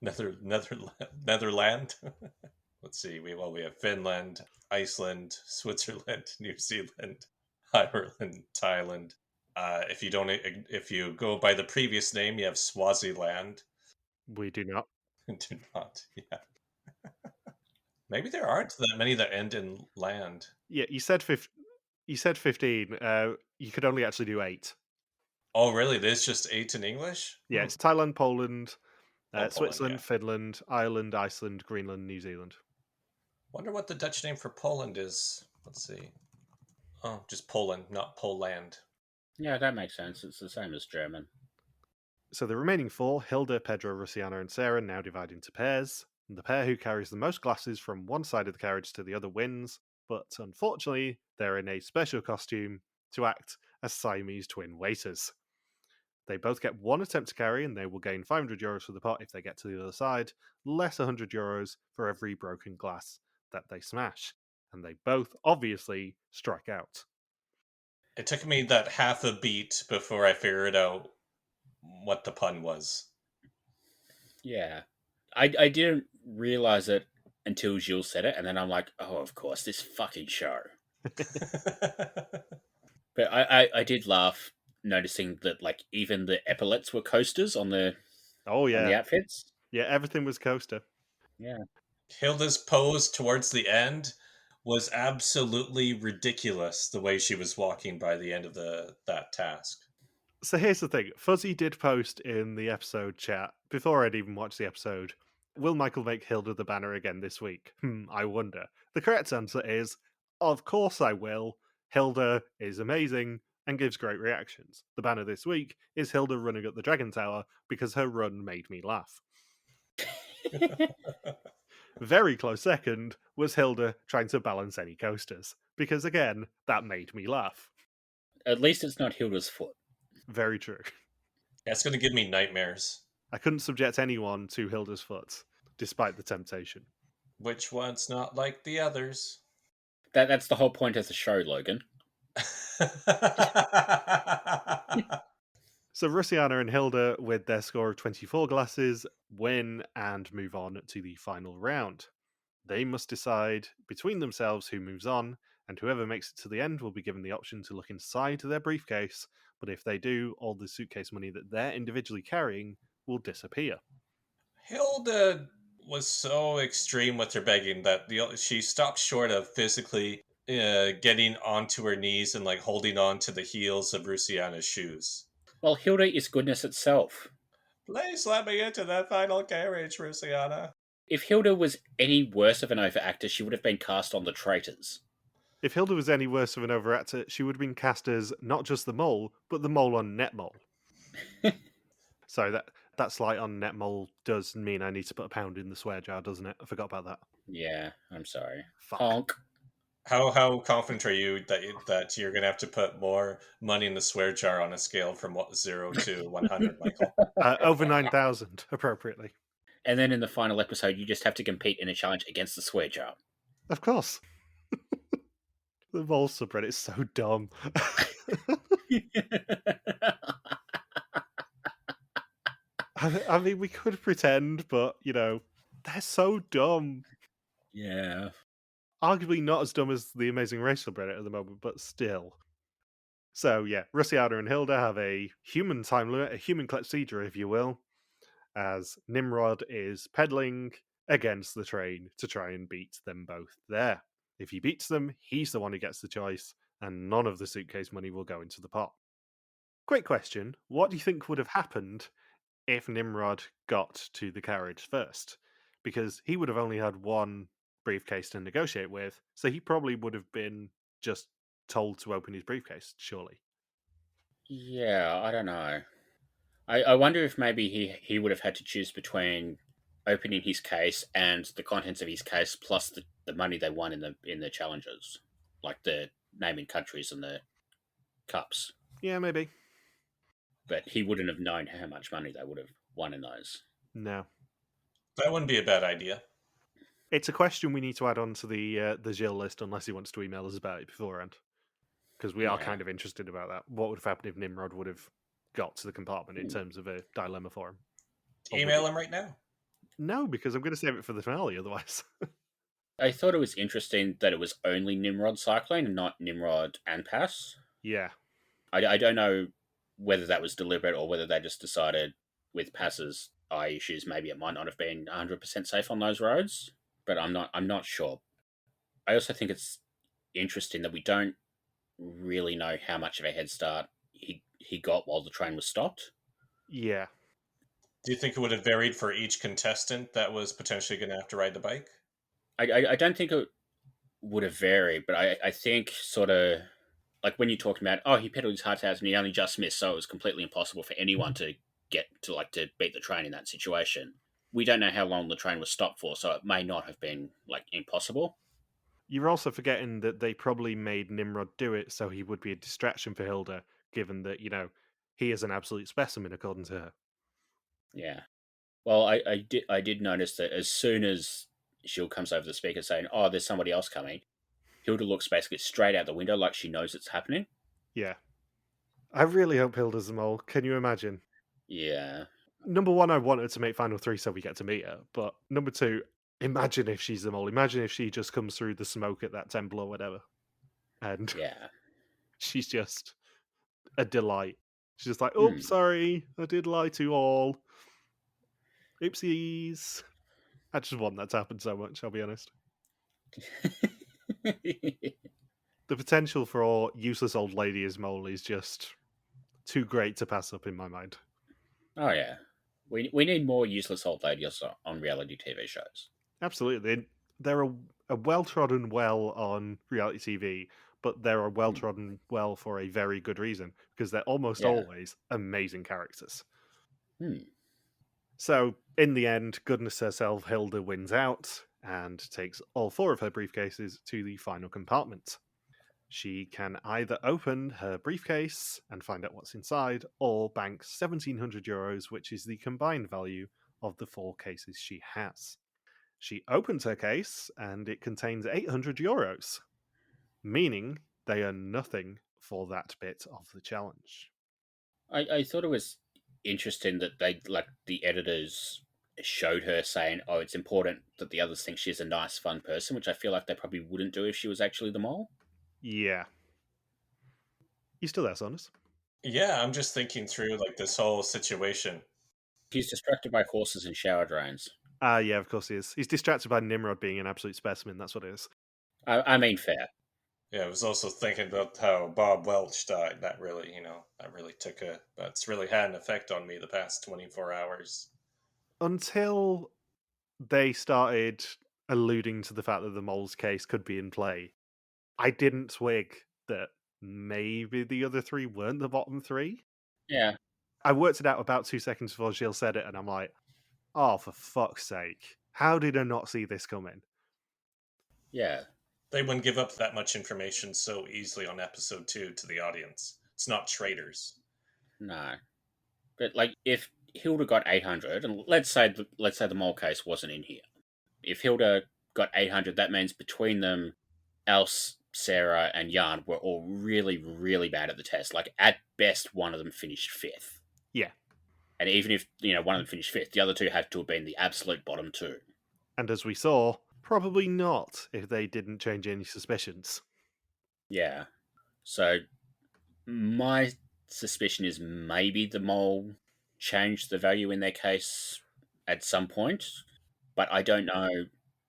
Netherland? Let's see. We have Finland, Iceland, Switzerland, New Zealand, Ireland, Thailand. If you go by the previous name, you have Swaziland. We do not. Do not. Yeah. Maybe there aren't that many that end in land. Yeah, you said 15. You could only actually do 8. Oh, really? There's just 8 in English? Yeah, it's Thailand, Poland, Poland, Switzerland, yeah. Finland, Ireland, Iceland, Greenland, New Zealand. Wonder what the Dutch name for Poland is. Let's see. Oh, just Poland, not Poland. Yeah, that makes sense. It's the same as German. So the remaining 4, Hilde, Pedro, Rusiana, and Sarah, now divide into pairs. And the pair who carries the most glasses from one side of the carriage to the other wins, but unfortunately, they're in a special costume to act as Siamese twin waiters. They both get one attempt to carry, and they will gain €500 for the pot if they get to the other side, less €100 for every broken glass that they smash. And they both obviously strike out. It took me that half a beat before I figured out what the pun was. Yeah. I didn't realize it until Gilles said it, and then I'm like, oh, of course, this fucking show. But I did laugh noticing that, like, even the epaulets were coasters on the Oh, on the yeah. outfits. Yeah, everything was coaster. Yeah. Hilda's pose towards the end was absolutely ridiculous, the way she was walking by the end of that task. So here's the thing. Fuzzy did post in the episode chat, before I'd even watched the episode, will Michael make Hilda the banner again this week? I wonder. The correct answer is, of course I will. Hilda is amazing and gives great reactions. The banner this week is Hilda running up the Dragon Tower because her run made me laugh. Very close second was Hilda trying to balance any coasters, because again, that made me laugh. At least it's not Hilda's foot. Very true. That's going to give me nightmares. I couldn't subject anyone to Hilda's foot, despite the temptation. Which one's not like the others? That's the whole point of the show, Logan. So Rusiana and Hilda, with their score of 24 glasses, win and move on to the final round. They must decide between themselves who moves on, and whoever makes it to the end will be given the option to look inside their briefcase, but if they do, all the suitcase money that they're individually carrying will disappear. Hilda was so extreme with her begging that she stopped short of physically getting onto her knees and like holding on to the heels of Rusiana's shoes. Well, Hilda is goodness itself. Please let me into that final carriage, Rusiana. If Hilda was any worse of an overactor, she would have been cast on the Traitors. If Hilda was any worse of an overactor, she would have been cast as not just the mole, but the mole on Netmole. Sorry, that slight on Netmole does mean I need to put a pound in the swear jar, doesn't it? I forgot about that. Yeah, I'm sorry. Fuck. Honk. How confident are you that you're going to have to put more money in the swear jar on a scale from 0 to 100, Michael? Over 9,000, appropriately. And then in the final episode, you just have to compete in a challenge against the swear jar. Of course. The mole subreddit is so dumb. I mean, we could pretend, but, they're so dumb. Yeah. Arguably not as dumb as the Amazing Race subreddit at the moment, but still. So, yeah, Rusiana and Hilda have a human time limit, a human clepsydra, if you will, as Nimrod is pedaling against the train to try and beat them both there. If he beats them, he's the one who gets the choice, and none of the suitcase money will go into the pot. Quick question, what do you think would have happened if Nimrod got to the carriage first? because he would have only had one briefcase to negotiate with, so he probably would have been just told to open his briefcase, surely. Yeah, I don't know. I wonder if maybe he would have had to choose between opening his case and the contents of his case plus the money they won in the challenges, like the naming countries and the cups. Yeah, maybe. But he wouldn't have known how much money they would have won in those. No. That wouldn't be a bad idea. It's a question we need to add on to the Gilles list, unless he wants to email us about it beforehand. Because we are Yeah. kind of interested about that. What would have happened if Nimrod would have got to the compartment in terms of a dilemma for him? Email him right now. No, because I'm going to save it for the finale otherwise. I thought it was interesting that it was only Nimrod cycling and not Nimrod and Pass. Yeah. I don't know whether that was deliberate or whether they just decided with Pass's eye issues maybe it might not have been 100% safe on those roads, but I'm not sure. I also think it's interesting that we don't really know how much of a head start he got while the train was stopped. Yeah. Do you think it would have varied for each contestant that was potentially going to have to ride the bike? I don't think it would have varied, but I think sort of like when you're talking about, oh, he pedaled his heart out and he only just missed, so it was completely impossible for anyone to get to beat the train in that situation. We don't know how long the train was stopped for, so it may not have been like impossible. You're also forgetting that they probably made Nimrod do it so he would be a distraction for Hilde, given that, he is an absolute specimen according to her. Yeah. Well, I did notice that as soon as Gilles comes over the speaker saying, "Oh, there's somebody else coming," Hilda looks basically straight out the window like she knows it's happening. Yeah. I really hope Hilda's the mole. Can you imagine? Yeah. Number one, I want her to make Final 3 so we get to meet her. But number two, imagine if she's the mole. Imagine if she just comes through the smoke at that temple or whatever. And Yeah. she's just a delight. She's just like, oh, sorry, I did lie to you all. Oopsies. I just want that to happen so much, I'll be honest. The potential for our useless old lady as mole is just too great to pass up in my mind. Oh yeah, we need more useless old ladies on reality TV shows. Absolutely, they're a well-trodden well on reality TV, but they're a well-trodden well for a very good reason, because they're almost always amazing characters. So, in the end, goodness herself, Hilde wins out and takes all 4 of her briefcases to the final compartment. She can either open her briefcase and find out what's inside, or bank €1,700, which is the combined value of the 4 cases she has. She opens her case, and it contains €800, meaning they earn nothing for that bit of the challenge. I thought it was interesting that the editors showed her saying, "Oh, it's important that the others think she's a nice, fun person," which I feel like they probably wouldn't do if she was actually the mole. Yeah. You still there, Sonus? Yeah, I'm just thinking through this whole situation. He's distracted by horses and shower drains. Yeah, of course he is. He's distracted by Nimrod being an absolute specimen. That's what it is. I mean, fair. Yeah, I was also thinking about how Bob Welch died. That's really had an effect on me the past 24 hours. Until they started alluding to the fact that the mole's case could be in play, I didn't twig that maybe the other 3 weren't the bottom 3. Yeah. I worked it out about 2 seconds before Gilles said it, and I'm like, oh, for fuck's sake. How did I not see this coming? Yeah. They wouldn't give up that much information so easily on episode 2 to the audience. It's not traitors. No. But if Hilda got 800, and let's say the mole case wasn't in here. If Hilda got 800, that means between them, Else, Sarah, and Jan were all really, really bad at the test. At best, one of them finished 5th. Yeah. And even if, one of them finished 5th, the other 2 had to have been the absolute bottom 2. And as we saw, probably not if they didn't change any suspicions. Yeah. So, my suspicion is maybe the mole changed the value in their case at some point, but I don't know.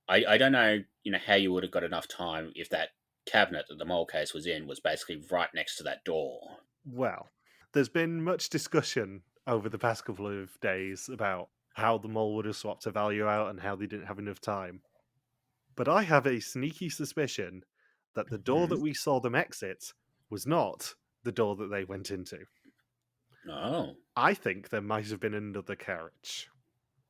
I don't know, how you would have got enough time if that cabinet that the mole case was in was basically right next to that door. Well, there's been much discussion over the past couple of days about how the mole would have swapped a value out and how they didn't have enough time. But I have a sneaky suspicion that the door that we saw them exit was not the door that they went into. Oh. I think there might have been another carriage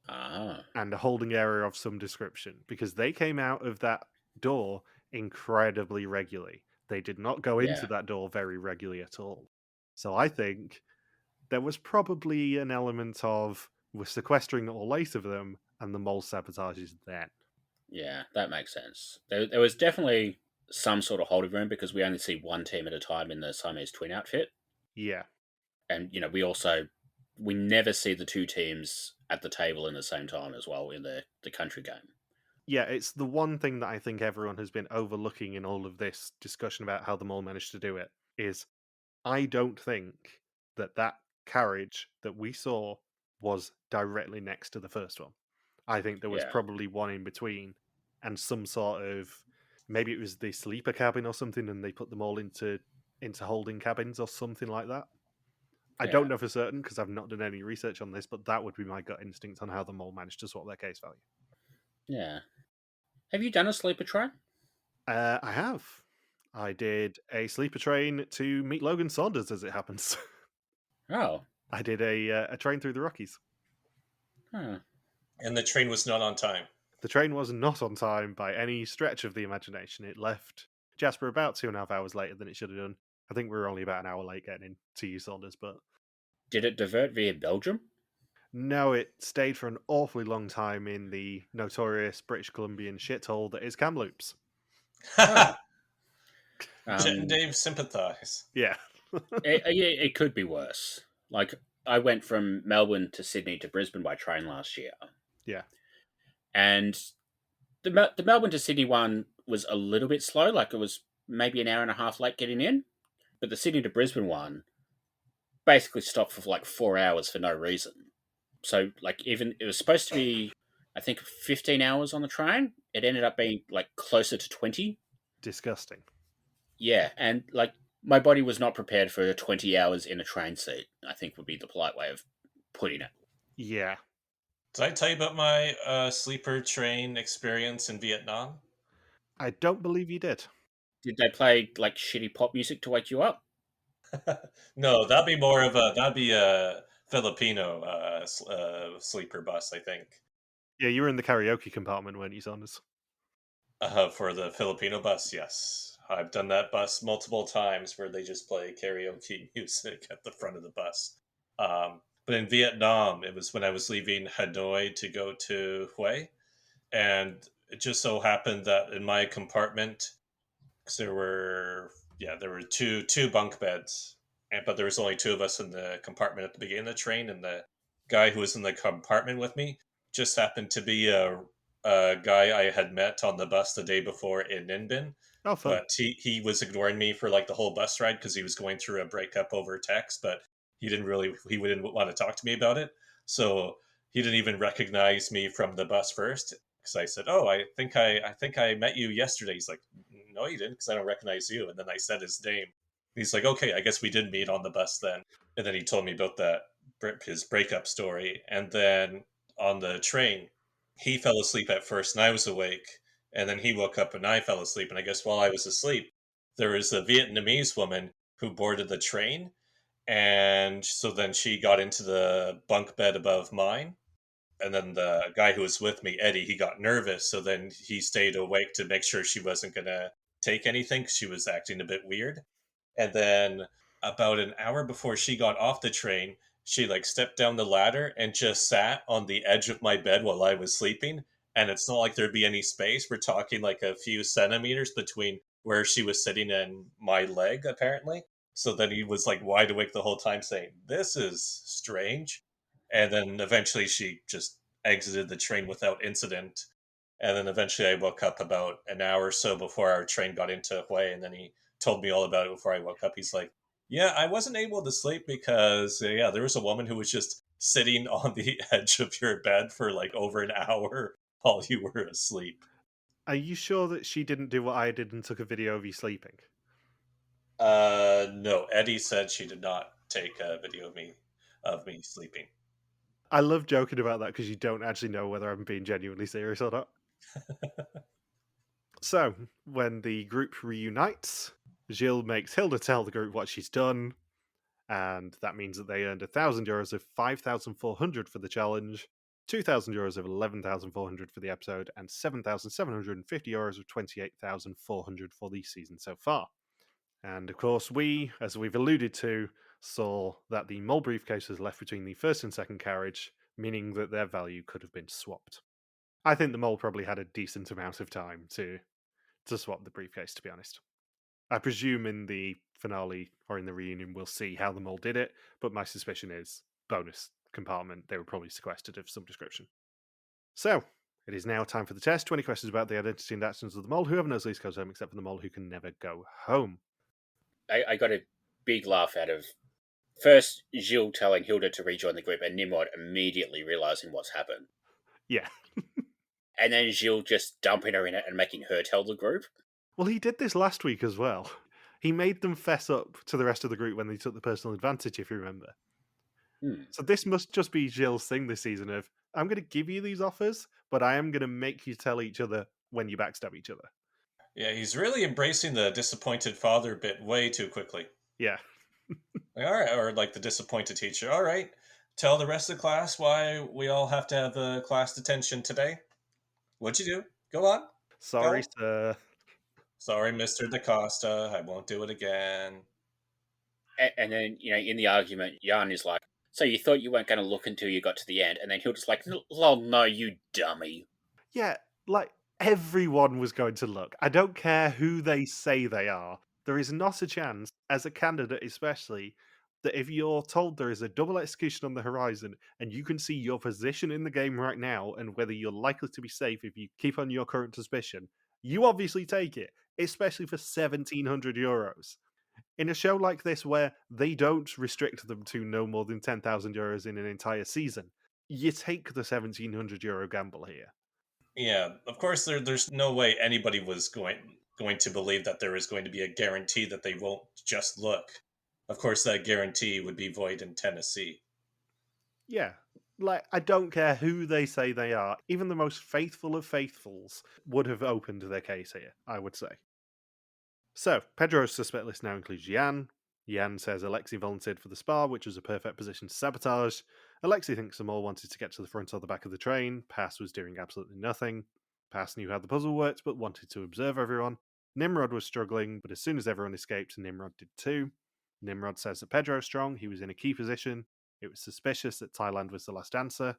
Ah. and a holding area of some description, because they came out of that door incredibly regularly. They did not go into that door very regularly at all. So I think there was probably an element of we're sequestering all 8 of them and the mole sabotages then. Yeah, that makes sense. There was definitely some sort of holding room because we only see one team at a time in the Siamese twin outfit. Yeah. And, we never see the two teams at the table in the same time as well in the country game. Yeah, it's the one thing that I think everyone has been overlooking in all of this discussion about how the mole managed to do it, is I don't think that carriage that we saw was directly next to the first one. I think there was probably one in between and some sort of, maybe it was the sleeper cabin or something, and they put them all into holding cabins or something like that. I don't know for certain because I've not done any research on this, but that would be my gut instinct on how the mole managed to swap their case value. Yeah. Have you done a sleeper train? I have. I did a sleeper train to meet Logan Saunders, as it happens. Oh. I did a train through the Rockies. Huh. And the train was not on time. The train was not on time by any stretch of the imagination. It left Jasper about 2.5 hours later than it should have done. I think we were only about an hour late getting in to you, Saunders, but... Did it divert via Belgium? No, it stayed for an awfully long time in the notorious British Columbian shithole that is Kamloops. Oh. Jet and Dave sympathize. Yeah. It could be worse. Like, I went from Melbourne to Sydney to Brisbane by train last year. Yeah. And the Melbourne to Sydney one was a little bit slow. Like, it was maybe an hour and a half late getting in. But the Sydney to Brisbane one basically stopped for like 4 hours for no reason. So, like, even it was supposed to be, I think, 15 hours on the train. It ended up being like closer to 20. Disgusting. Yeah, and like my body was not prepared for 20 hours in a train seat, I think would be the polite way of putting it. Yeah. Did I tell you about my sleeper train experience in Vietnam? I don't believe you did. Did they play like shitty pop music to wake you up? No, that'd be a Filipino sleeper bus, I think. Yeah, you were in the karaoke compartment, weren't you, Saunders? For the Filipino bus, yes. I've done that bus multiple times where they just play karaoke music at the front of the bus. But in Vietnam, it was when I was leaving Hanoi to go to Hue. And it just so happened that in my compartment, because there were two bunk beds, but there was only 2 of us in the compartment at the beginning of the train, and the guy who was in the compartment with me just happened to be a guy I had met on the bus the day before in Ninh Bình. Oh, fun. But he was ignoring me for like the whole bus ride because he was going through a breakup over text, but he didn't want to talk to me about it. So he didn't even recognize me from the bus first. Because I said, "Oh, I think I met you yesterday." He's like, "No, you didn't, because I don't recognize you." And then I said his name. He's like, "Okay, I guess we did meet on the bus then." And then he told me about his breakup story. And then on the train, he fell asleep at first, and I was awake. And then he woke up, and I fell asleep. And I guess while I was asleep, there was a Vietnamese woman who boarded the train, and so then she got into the bunk bed above mine. And then the guy who was with me, Eddie, he got nervous. So then he stayed awake to make sure she wasn't going to take anything because she was acting a bit weird. And then about an hour before she got off the train, she like stepped down the ladder and just sat on the edge of my bed while I was sleeping. And it's not like there'd be any space. We're talking like a few centimeters between where she was sitting and my leg, apparently. So then he was like wide awake the whole time saying, "This is strange." And then eventually she just exited the train without incident. And then eventually I woke up about an hour or so before our train got into Hue. And then he told me all about it before I woke up. He's like, "Yeah, I wasn't able to sleep because, there was a woman who was just sitting on the edge of your bed for like over an hour while you were asleep." Are you sure that she didn't do what I did and took a video of you sleeping? No, Eddie said she did not take a video of me sleeping. I love joking about that because you don't actually know whether I'm being genuinely serious or not. So, when the group reunites, Gilles makes Hilde tell the group what she's done, and that means that they earned €1,000 of 5,400 for the challenge, €2,000 of 11,400 for the episode, and €7,750 of 28,400 for the season so far. And of course, we, as we've alluded to, saw that the Mol briefcase was left between the first and second carriage, meaning that their value could have been swapped. I think the Mol probably had a decent amount of time to swap the briefcase, to be honest. I presume in the finale or in the reunion we'll see how the Mole did it, but my suspicion is bonus compartment. They were probably sequestered of some description. So, it is now time for the test. 20 questions about the identity and actions of the Mole. Whoever knows least goes home, except for the Mole who can never go home. I got a big laugh out of first Gilles telling Hilde to rejoin the group and Nimrod immediately realising what's happened. Yeah. And then Gilles just dumping her in it and making her tell the group. Well, he did this last week as well. He made them fess up to the rest of the group when they took the personal advantage, if you remember. So this must just be Gilles' thing this season of, I'm going to give you these offers, but I am going to make you tell each other when you backstab each other. Yeah, he's really embracing the disappointed father bit way too quickly. Yeah. Like, all right, or like the disappointed teacher. All right, tell the rest of the class why we all have to have class detention today. What'd you do? Go on. Sorry, Go. sir. Sorry, Mr. DaCosta. I won't do it again. And then, in the argument, Jan is like, so you thought you weren't going to look until you got to the end? And then Hilda's like, lol, no, you dummy. Yeah, like, everyone was going to look. I don't care who they say they are. There is not a chance, as a candidate especially, that if you're told there is a double execution on the horizon and you can see your position in the game right now and whether you're likely to be safe if you keep on your current suspicion, you obviously take it, especially for €1,700. In a show like this where they don't restrict them to no more than €10,000 in an entire season, you take the €1,700 gamble here. Yeah, of course, there's no way anybody was going to believe that there is going to be a guarantee that they won't just look. Of course, that guarantee would be void in Tennessee. Yeah, like, I don't care who they say they are. Even the most faithful of faithfuls would have opened their case here, I would say. So, Pedro's suspect list now includes Jan. Jan says Alexei volunteered for the spa, which was a perfect position to sabotage. Alexei thinks some all wanted to get to the front or the back of the train. Pass was doing absolutely nothing. Pass knew how the puzzle worked, but wanted to observe everyone. Nimrod was struggling, but as soon as everyone escaped, Nimrod did too. Nimrod says that Pedro's strong, he was in a key position. It was suspicious that Thailand was the last answer.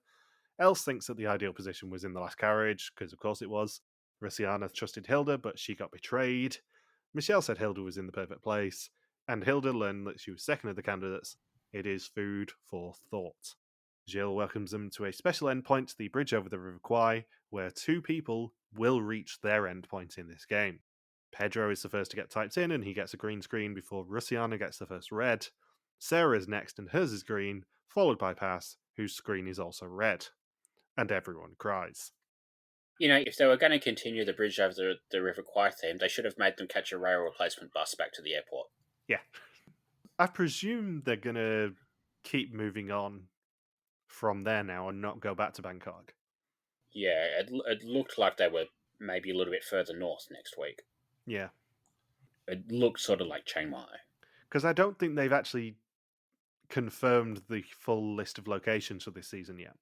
Els thinks that the ideal position was in the last carriage, because of course it was. Rusiana trusted Hilde, but she got betrayed. Michelle said Hilde was in the perfect place, and Hilde learned that she was second of the candidates. It is food for thought. Gilles welcomes them to a special endpoint, the bridge over the River Kwai, where two people will reach their endpoint in this game. Pedro is the first to get typed in, and he gets a green screen before Rusiana gets the first red. Sarah is next, and hers is green, followed by Pass, whose screen is also red. And everyone cries. If they were going to continue the bridge over the River Kwai theme, they should have made them catch a rail replacement bus back to the airport. Yeah. I presume they're going to keep moving on from there now and not go back to Bangkok. Yeah, it looked like they were maybe a little bit further north next week. Yeah. It looked sort of like Chiang Mai. Because I don't think they've actually confirmed the full list of locations for this season yet.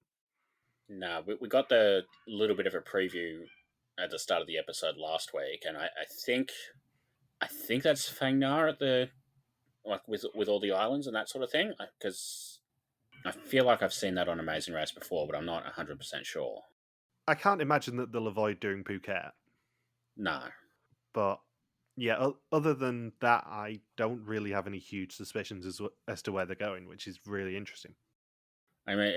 No, we got the little bit of a preview at the start of the episode last week, and I think that's Phang Nga at the with all the islands and that sort of thing. Because I feel like I've seen that on Amazing Race before, but I'm not 100% sure. I can't imagine that they'll avoid doing Phuket. No. But yeah, other than that, I don't really have any huge suspicions as to where they're going, which is really interesting. I mean,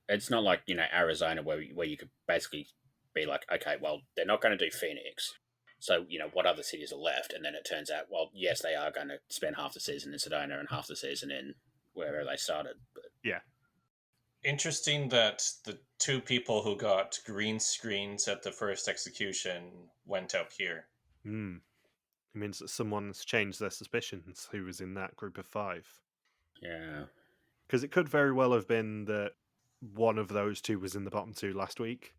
it's not like Arizona where you could basically be like, okay, well, they're not going to do Phoenix, so what other cities are left? And then it turns out, well, yes, they are going to spend half the season in Sedona and half the season in wherever they started. But yeah, interesting that the two people who got green screens at the first execution went up here. It means that someone's changed their suspicions who was in that group of 5. Yeah. Because it could very well have been that one of those two was in the bottom two last week,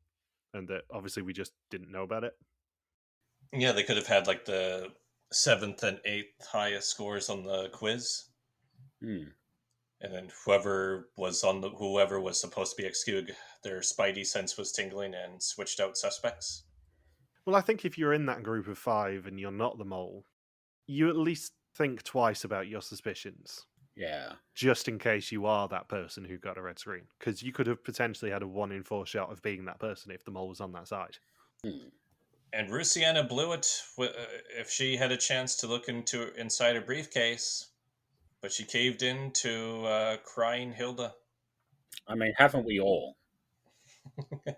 and that obviously we just didn't know about it. Yeah, they could have had like the 7th and 8th highest scores on the quiz. Hmm. And then whoever was supposed to be executed, their spidey sense was tingling and switched out suspects. Well, I think if you're in that group of 5 and you're not the mole, you at least think twice about your suspicions, Yeah. just in case you are that person who got a red screen. Because you could have potentially had a 1 in 4 shot of being that person if the mole was on that side. Hmm. And Rusiana blew it if she had a chance to look inside a briefcase, but she caved in to crying Hilde. I mean, haven't we all?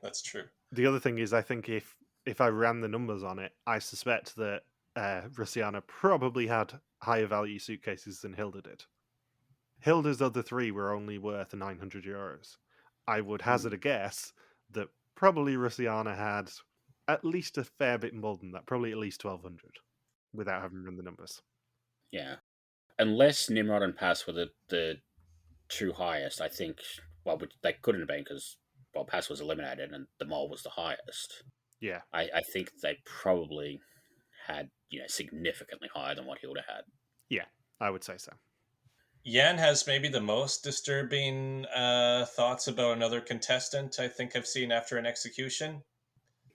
That's true. The other thing is, I think if I ran the numbers on it, I suspect that Rusiana probably had higher value suitcases than Hilde did. Hilde's other 3 were only worth €900. I would hazard a guess that probably Rusiana had at least a fair bit more than that, probably at least 1,200, without having run the numbers. Yeah. Unless Nimrod and Pass were the 2 highest, I think, well, they couldn't have been because, well, Pass was eliminated and the mole was the highest. Yeah. I think they probably had, significantly higher than what Hilda had. Yeah, I would say so. Jan has maybe the most disturbing thoughts about another contestant I think I've seen after an execution.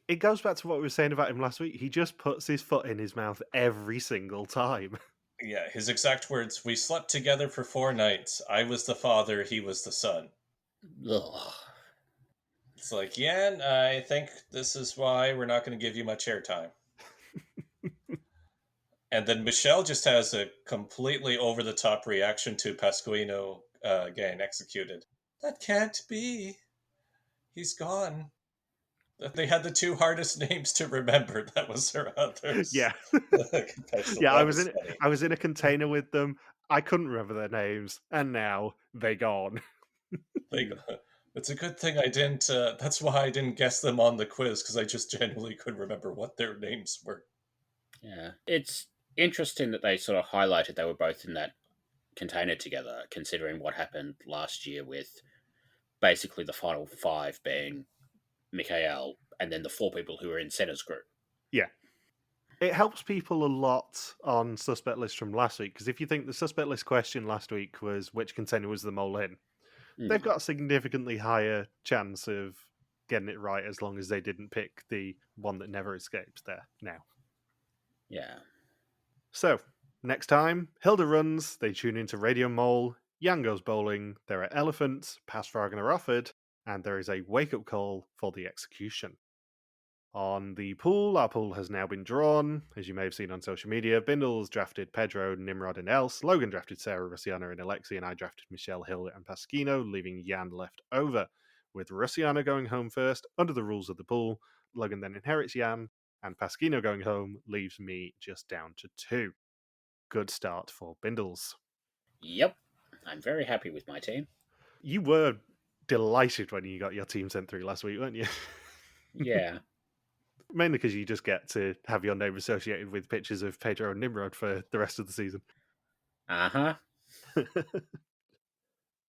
It goes back to what we were saying about him last week. He just puts his foot in his mouth every single time. Yeah, his exact words, "We slept together for 4 nights. I was the father, he was the son." Ugh. It's like, Jan, I think this is why we're not going to give you much airtime. And then Michelle just has a completely over-the-top reaction to Pasquino getting executed. That can't be. He's gone. They had the 2 hardest names to remember. That was her others. Yeah. Yeah, I was in a container with them. I couldn't remember their names, and now they're gone. It's a good thing I didn't. That's why I didn't guess them on the quiz, because I just genuinely couldn't remember what their names were. Yeah, it's interesting that they sort of highlighted they were both in that container together, considering what happened last year with basically the final 5 being Mikhail and then the 4 people who were in Senna's group. Yeah. It helps people a lot on suspect list from last week, because if you think the suspect list question last week was which container was the mole in, they've got a significantly higher chance of getting it right as long as they didn't pick the one that never escaped there now. Yeah. So, next time, Hilde runs, they tune into Radio Mole, Jan goes bowling, there are elephants, Pass Fragen are offered, and there is a wake-up call for the execution. On the pool, our pool has now been drawn. As you may have seen on social media, Bindles drafted Pedro, Nimrod, and Else. Logan drafted Sarah, Rusiana, and Alexi, and I drafted Michelle, Hilde, and Pasquino, leaving Jan left over. With Rusiana going home first, under the rules of the pool, Logan then inherits Jan, and Pasquino going home leaves me just down to 2. Good start for Bindles. Yep. I'm very happy with my team. You were delighted when you got your team sent through last week, weren't you? Yeah. Mainly because you just get to have your name associated with pictures of Pedro and Nimrod for the rest of the season. Uh-huh.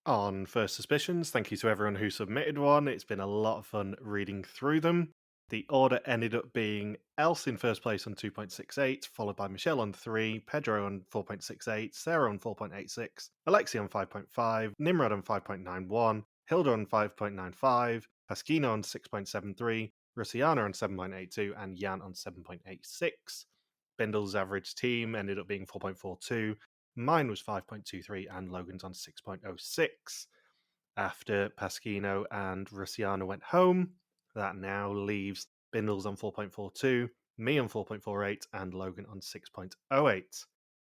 On First Suspicions, thank you to everyone who submitted one. It's been a lot of fun reading through them. The order ended up being Else in first place on 2.68, followed by Michelle on 3, Pedro on 4.68, Sarah on 4.86, Alexi on 5.5, Nimrod on 5.91, Hilda on 5.95, Pasquino on 6.73, Rusiana on 7.82, and Jan on 7.86. Bindle's average team ended up being 4.42. Mine was 5.23, and Logan's on 6.06. After Pasquino and Rusiana went home, that now leaves Bindles on 4.42, me on 4.48, and Logan on 6.08.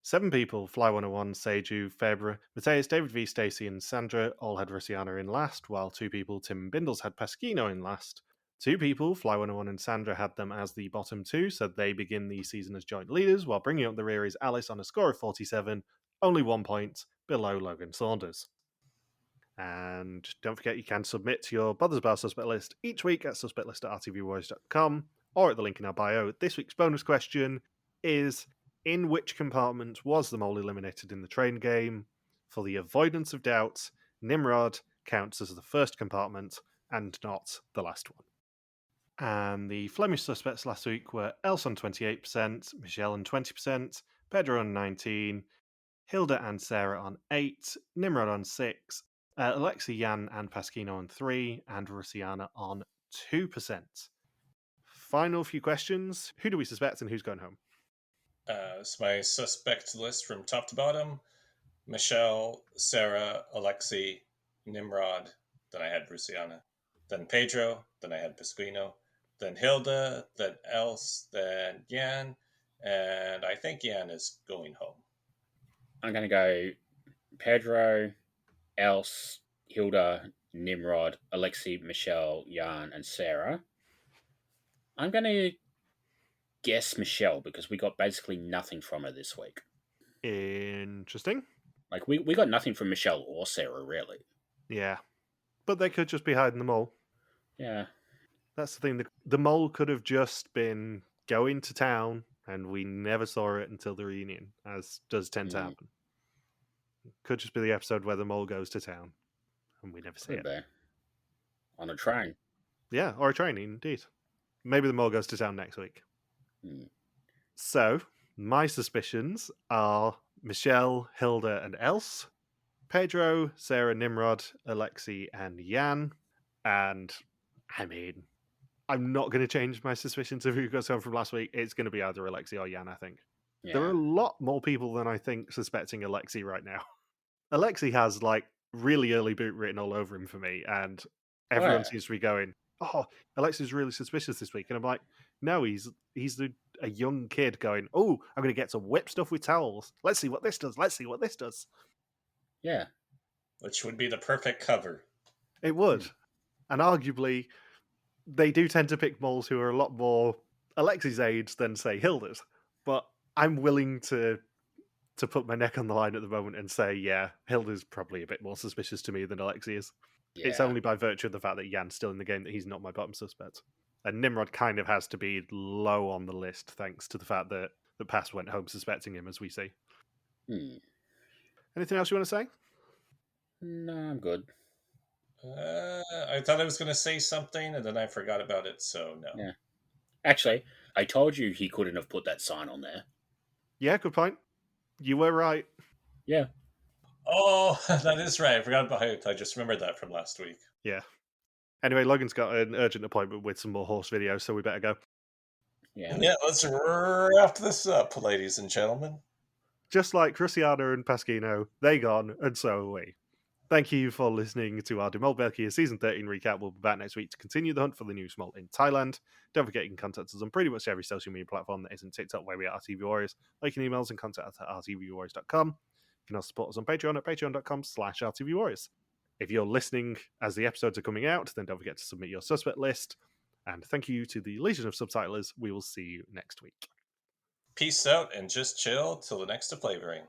7 people, Fly 101, Seju, Febra, Mateus, David V, Stacey, and Sandra all had Rusiana in last, while 2 people, Tim and Bindles, had Pasquino in last. 2 people, Fly 101 and Sandra, had them as the bottom 2, so they begin the season as joint leaders, while bringing up the rear is Alice on a score of 47, only 1 point below Logan Saunders. And don't forget, you can submit to your Brothers Bar suspect list each week at suspectlist@rtvwarriors.com or at the link in our bio. This week's bonus question is, in which compartment was the mole eliminated in the train game? For the avoidance of doubt, Nimrod, counts as the first compartment and not the last one. And the Flemish suspects last week were Else on 28%, Michelle on 20%, Pedro on 19%, Hilde and Sarah on 8%, Nimrod on 6%, Alexi, Jan, and Pasquino on 3%, and Rusiana on 2%. Final few questions. Who do we suspect and who's going home? It's my suspect list from top to bottom. Michelle, Sarah, Alexi, Nimrod, then I had Rusiana, then Pedro, then I had Pasquino, then Hilde, then Else, then Jan, and I think Jan is going home. I'm going to go Pedro, Else, Hilda, Nimrod, Alexi, Michelle, Jan, and Sarah. I'm going to guess Michelle because we got basically nothing from her this week. Interesting. Like, we got nothing from Michelle or Sarah, really. Yeah. But they could just be hiding the mole. Yeah. That's the thing. The mole could have just been going to town and we never saw it until the reunion, as does tend to happen. Could just be the episode where the mole goes to town and we never see it. Be. On a train. Yeah, or a train, indeed. Maybe the mole goes to town next week. So, my suspicions are Michelle, Hilda, and Else, Pedro, Sarah, Nimrod, Alexi, and Jan. And, I mean, I'm not going to change my suspicions of who goes home from last week. It's going to be either Alexi or Jan, I think. Yeah. There are a lot more people than I think suspecting Alexi right now. Alexi has, like, really early boot written all over him for me, and everyone seems to be going, oh, Alexi's really suspicious this week. And I'm like, no, he's a young kid going, oh, I'm going to get to whip stuff with towels. Let's see what this does. Let's see what this does. Yeah. Which would be the perfect cover. It would. And arguably, they do tend to pick moles who are a lot more Alexi's age than, say, Hilda's. But I'm willing to put my neck on the line at the moment and say, yeah, Hilda's probably a bit more suspicious to me than Alexi is. Yeah. It's only by virtue of the fact that Jan's still in the game that he's not my bottom suspect. And Nimrod kind of has to be low on the list thanks to the fact that the past went home suspecting him, as we see. Anything else you want to say? No, I'm good. I thought I was going to say something and then I forgot about it, so no. Yeah. Actually, I told you he couldn't have put that sign on there. Yeah, good point. You were right. Yeah. Oh, that is right. I forgot about it. I just remembered that from last week. Yeah. Anyway, Logan's got an urgent appointment with some more horse videos, so we better go. Yeah, let's wrap this up, ladies and gentlemen. Just like Rusiana and Pasquino, they gone, and so are we. Thank you for listening to our Mol België Season 13 recap. We'll be back next week to continue the hunt for the new small in Thailand. Don't forget you can contact us on pretty much every social media platform that isn't TikTok, where we are RTV Warriors. Like an emails and contact us at rtvwarriors.com. You can also support us on Patreon at patreon.com/rtvwarriors. If you're listening as the episodes are coming out, then don't forget to submit your suspect list. And thank you to the Legion of Subtitlers. We will see you next week. Peace out and just chill till the next flavoring.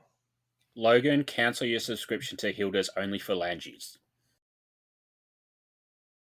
Logan, cancel your subscription to Hilda's Only Phalanges.